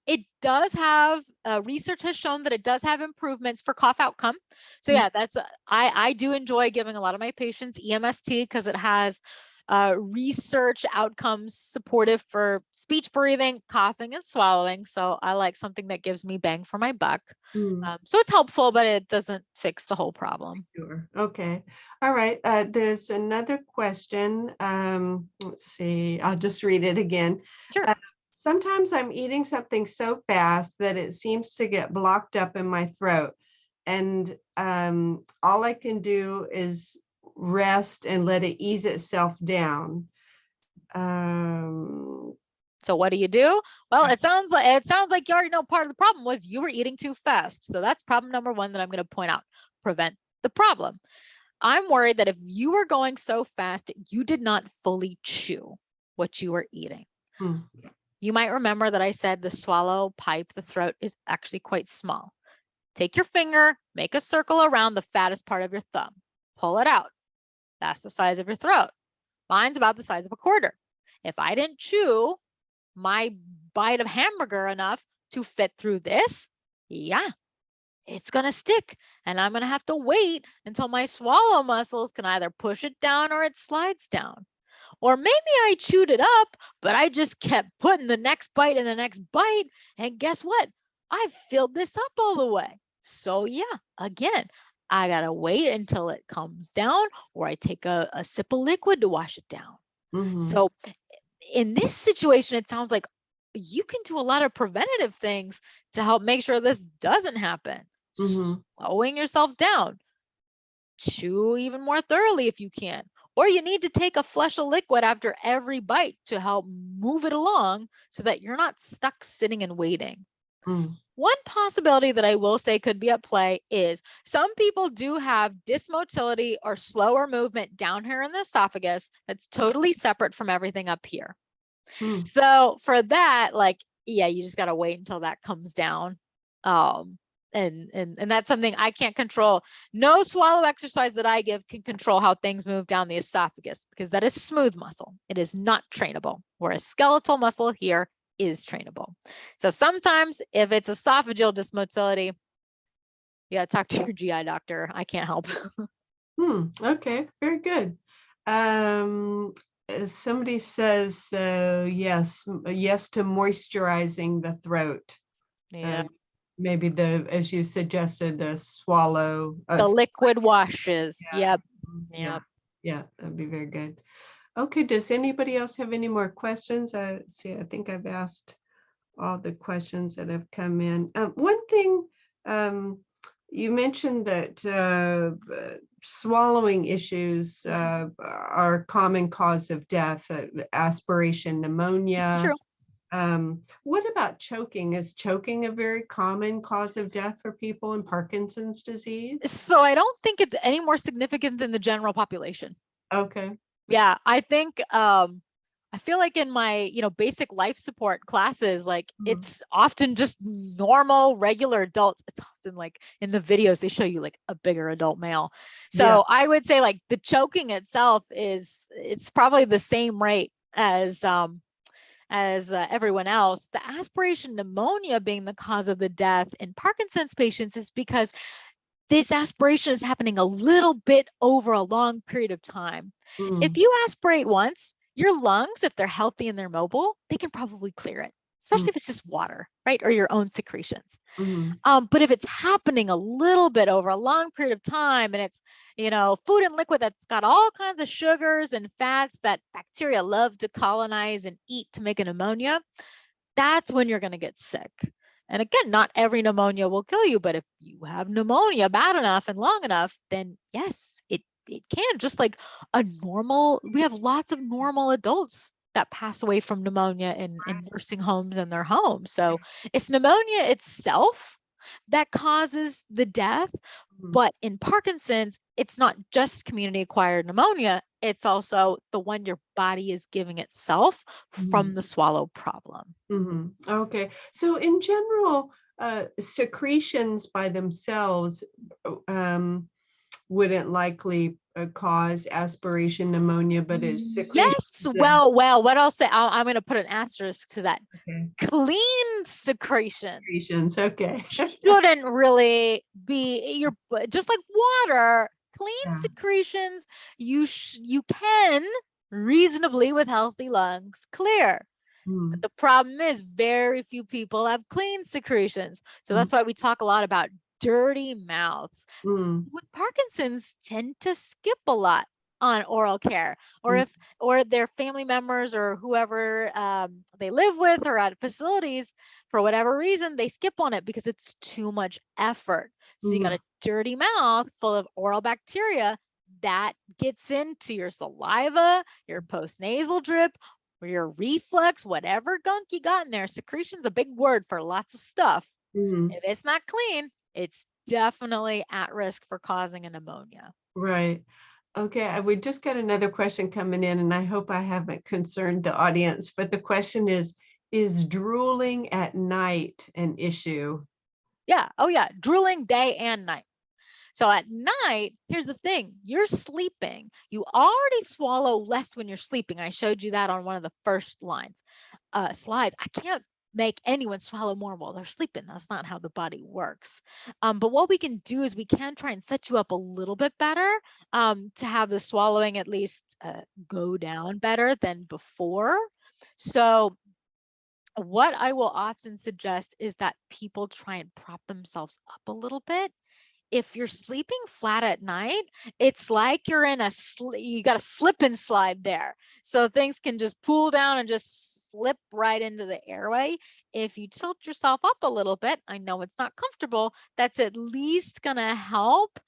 it does have research has shown that it does have improvements for cough outcome. So yeah, that's I do enjoy giving a lot of my patients EMST because it has research outcomes supportive for speech, breathing, coughing, and swallowing. So I like something that gives me bang for my buck. So it's helpful, but it doesn't fix the whole problem. Sure. Okay. All right. There's another question. Let's see. I'll just read it again. Sure. Sometimes I'm eating something so fast that it seems to get blocked up in my throat. And all I can do is rest and let it ease itself down. So what do? Well, it sounds like you already know part of the problem was you were eating too fast. So that's problem number one that I'm going to point out. Prevent the problem. I'm worried that if you were going so fast, you did not fully chew what you were eating. You might remember that I said the swallow pipe, the throat, is actually quite small. Take your finger, make a circle around the fattest part of your thumb. Pull it out. That's the size of your throat. Mine's about the size of a quarter. If I didn't chew my bite of hamburger enough to fit through this, yeah, it's going to stick. And I'm going to have to wait until my swallow muscles can either push it down or it slides down. Or maybe I chewed it up, but I just kept putting the next bite and the next bite. And guess what? I've filled this up all the way. So yeah, again, I got to wait until it comes down, or I take a sip of liquid to wash it down. So in this situation, it sounds like you can do a lot of preventative things to help make sure this doesn't happen. Slowing yourself down. Chew even more thoroughly if you can. Or you need to take a flush of liquid after every bite to help move it along so that you're not stuck sitting and waiting. One possibility that I will say could be at play is some people do have dysmotility or slower movement down here in the esophagus that's totally separate from everything up here. So for that, like, yeah, you just got to wait until that comes down. And that's something I can't control. No swallow exercise that I give can control how things move down the esophagus, because that is a smooth muscle. It is not trainable, whereas skeletal muscle here is trainable. So sometimes if it's esophageal dysmotility, you got to talk to your GI doctor. I can't help. Okay, very good. Somebody says yes to moisturizing the throat. Yeah. Maybe as you suggested, the swallow. The liquid washes. Yep. Yeah, that'd be very good. Okay, does anybody else have any more questions? I think I've asked all the questions that have come in. One thing, you mentioned that swallowing issues are a common cause of death, aspiration pneumonia. It's true. What about choking? Is choking a very common cause of death for people in Parkinson's disease? So I don't think it's any more significant than the general population. Okay. Yeah, I think I feel like in my, basic life support classes, like it's often just normal, regular adults. It's often like in the videos, they show you like a bigger adult male. So I would say like the choking itself it's probably the same rate as everyone else. The aspiration pneumonia being the cause of the death in Parkinson's patients is because this aspiration is happening a little bit over a long period of time. If you aspirate once, your lungs, if they're healthy and they're mobile, they can probably clear it, especially if it's just water, right? Or your own secretions. But if it's happening a little bit over a long period of time and it's, food and liquid that's got all kinds of sugars and fats that bacteria love to colonize and eat to make a pneumonia, that's when you're going to get sick. And again, not every pneumonia will kill you, but if you have pneumonia bad enough and long enough, then yes, it can. Just like we have lots of normal adults that pass away from pneumonia in nursing homes and their homes. So it's pneumonia itself that causes the death. But in Parkinson's, it's not just community acquired pneumonia. It's also the one your body is giving itself from the swallow problem. Okay. So in general, secretions by themselves wouldn't likely cause aspiration pneumonia, but it's secretions. Yes. Well, what I'll say, I'm going to put an asterisk to that. Okay. Clean secretions. Okay. Shouldn't really be just like water. Clean secretions, you can reasonably with healthy lungs clear. Mm, The problem is very few people have clean secretions. So mm, that's why we talk a lot about dirty mouths. mm, With Parkinson's tend to skip a lot on oral care, or mm, if or their family members or whoever they live with or at facilities, for whatever reason, they skip on it because it's too much effort. So you got mm, a dirty mouth full of oral bacteria that gets into your saliva, your postnasal drip, or your reflux, whatever gunk you got in there. Secretion's a big word for lots of stuff. mm. If it's not clean, it's definitely at risk for causing a pneumonia. Right. Okay, we just got another question coming in, and I hope I haven't concerned the audience, but the question is drooling at night an issue? Yeah. Oh, yeah. Drooling day and night. So at night, here's the thing, you're sleeping. You already swallow less when you're sleeping. I showed you that on one of the first slides. I can't make anyone swallow more while they're sleeping. That's not how the body works. But what we can do is we can try and set you up a little bit better to have the swallowing at least go down better than before. So what I will often suggest is that people try and prop themselves up a little bit. If you're sleeping flat at night, it's like you're in you got a slip and slide there. So things can just pool down and just slip right into the airway. If you tilt yourself up a little bit, I know it's not comfortable, that's at least gonna help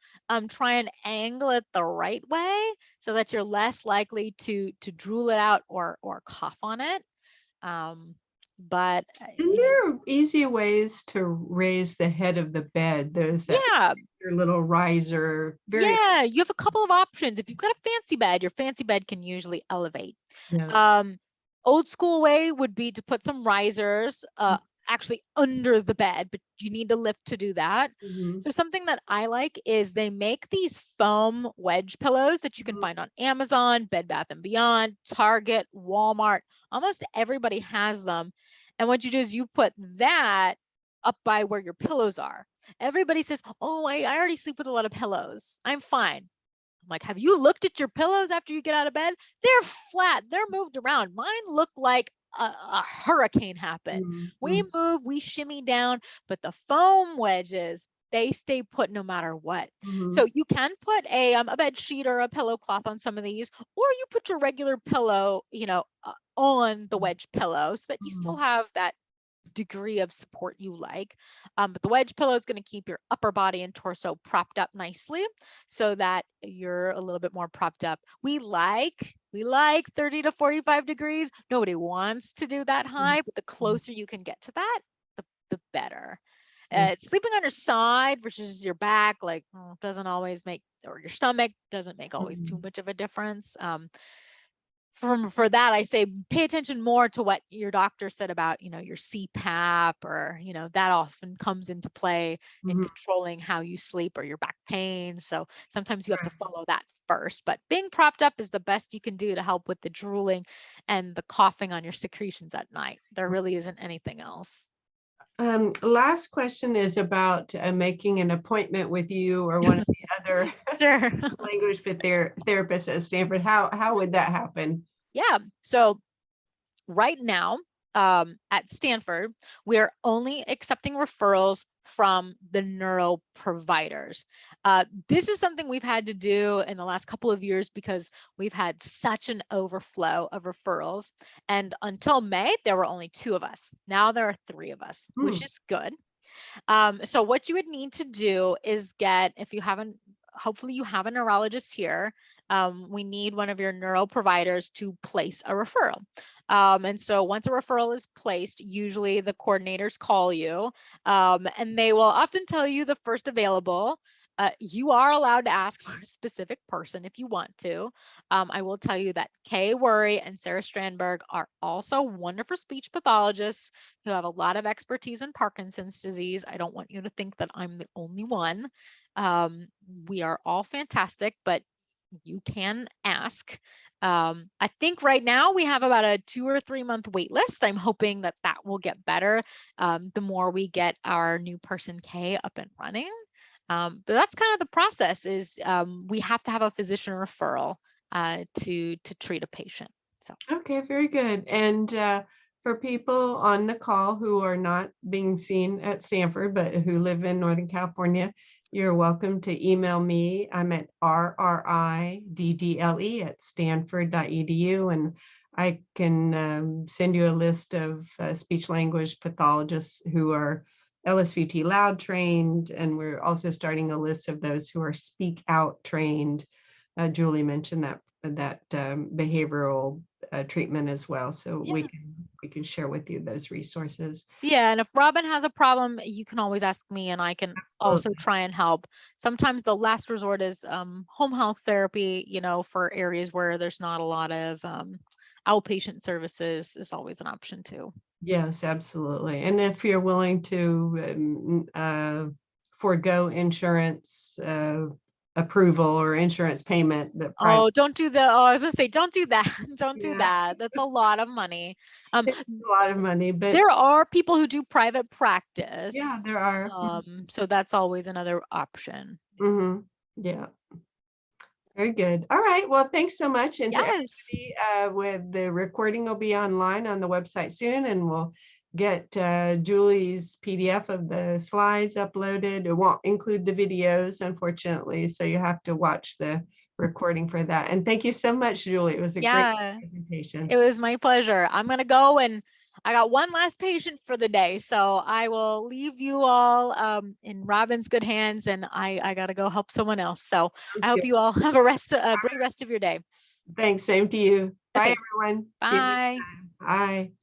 try and angle it the right way so that you're less likely to drool it out or cough on it. But And there are easy ways to raise the head of the bed. There's that yeah, your little riser, very, yeah, you have a couple of options. If you've got a fancy bed, your fancy bed can usually elevate. yeah. Old school way would be to put some risers actually under the bed, but you need to lift to do that. Mhm, So something that I like is they make these foam wedge pillows that you can mhm, find on Amazon, Bed Bath & Beyond, Target, Walmart. Almost everybody has them. And what you do is you put that up by where your pillows are. Everybody says, oh, I already sleep with a lot of pillows. I'm fine. I'm like, have you looked at your pillows after you get out of bed? They're flat. They're moved around. Mine look like a hurricane happened. mhm, We mhm, move, we shimmy down, but the foam wedges, they stay put no matter what. mhm, So you can put a bed sheet or a pillow cloth on some of these, or you put your regular pillow, on the wedge pillow so that you still mhm, have that degree of support you like. But the wedge pillow is going to keep your upper body and torso propped up nicely so that you're a little bit more propped up. We like 30 to 45 degrees. Nobody wants to do that mhm, high, but the mhm. closer you can get to that, the better. Yeah. Sleeping on your side versus your back, doesn't always make, or your stomach doesn't make always too Mhm. much of a difference. For that, I say pay attention more to what your doctor said about, your CPAP, or, that often comes into play in Mhm. controlling how you sleep or your back pain. So sometimes you have to Right. follow that first, but being propped up is the best you can do to help with the drooling and the coughing on your secretions at night. There really isn't anything else. Last question is about making an appointment with you or one of the other Sure. language fit therapists at Stanford. How would that happen? Yeah. So right now, at Stanford, we're only accepting referrals from the neuro providers. This is something we've had to do in the last couple of years because we've had such an overflow of referrals. And until May, there were only 2 of us. Now there are 3 of us, Hmm. which is good. So what you would need to do is if you haven't, hopefully you have a neurologist here. We need one of your neuro providers to place a referral. And so once a referral is placed, usually the coordinators call you and they will often tell you the first available. You are allowed to ask for a specific person if you want to. I will tell you that Kay Worry and Sarah Strandberg are also wonderful speech pathologists who have a lot of expertise in Parkinson's disease. I don't want you to think that I'm the only one. We are all fantastic, but you can ask. I think right now we have about a 2 or 3 month wait list. I'm hoping that will get better the more we get our new person K up and running. But that's kind of the process is we have to have a physician referral to treat a patient. So Okay, very good. And for people on the call who are not being seen at Stanford, but who live in Northern California, you're welcome to email me. I'm at rriddle@stanford.edu, and I can send you a list of speech language pathologists who are Lsvt loud trained, and we're also starting a list of those who are speak out trained. Julie mentioned that behavioral treatment as well. So yeah. we can share with you those resources. Yeah, and if Robin has a problem, you can always ask me and I can also Absolutely. try and help. Sometimes the last resort is home health therapy, you know, for areas where there's not a lot of outpatient services is always an option too. Yes, absolutely. And if you're willing to forego insurance approval or insurance payment, the private, Oh, don't do the, oh, I was gonna say, don't do that. Don't do yeah, that. That's a lot of money. it's a lot of money, but There are people who do private practice. yeah, there are. So that's always another option. Yeah. Very good. All right. Well, thanks so much. And to Yes. everybody, with the recording will be online on the website soon, and we'll get Julie's PDF of the slides uploaded. It won't include the videos, unfortunately, so you have to watch the recording for that. And thank you so much, Julie. It was a great Yeah, presentation. it was my pleasure. I'm gonna go, and I got one last patient for the day, so I will leave you all in Robin's good hands, and I gotta go help someone else. So I hope you all have a great rest of your day. Thanks. Same to you. Bye, Okay, everyone. See you next bye. time. Bye.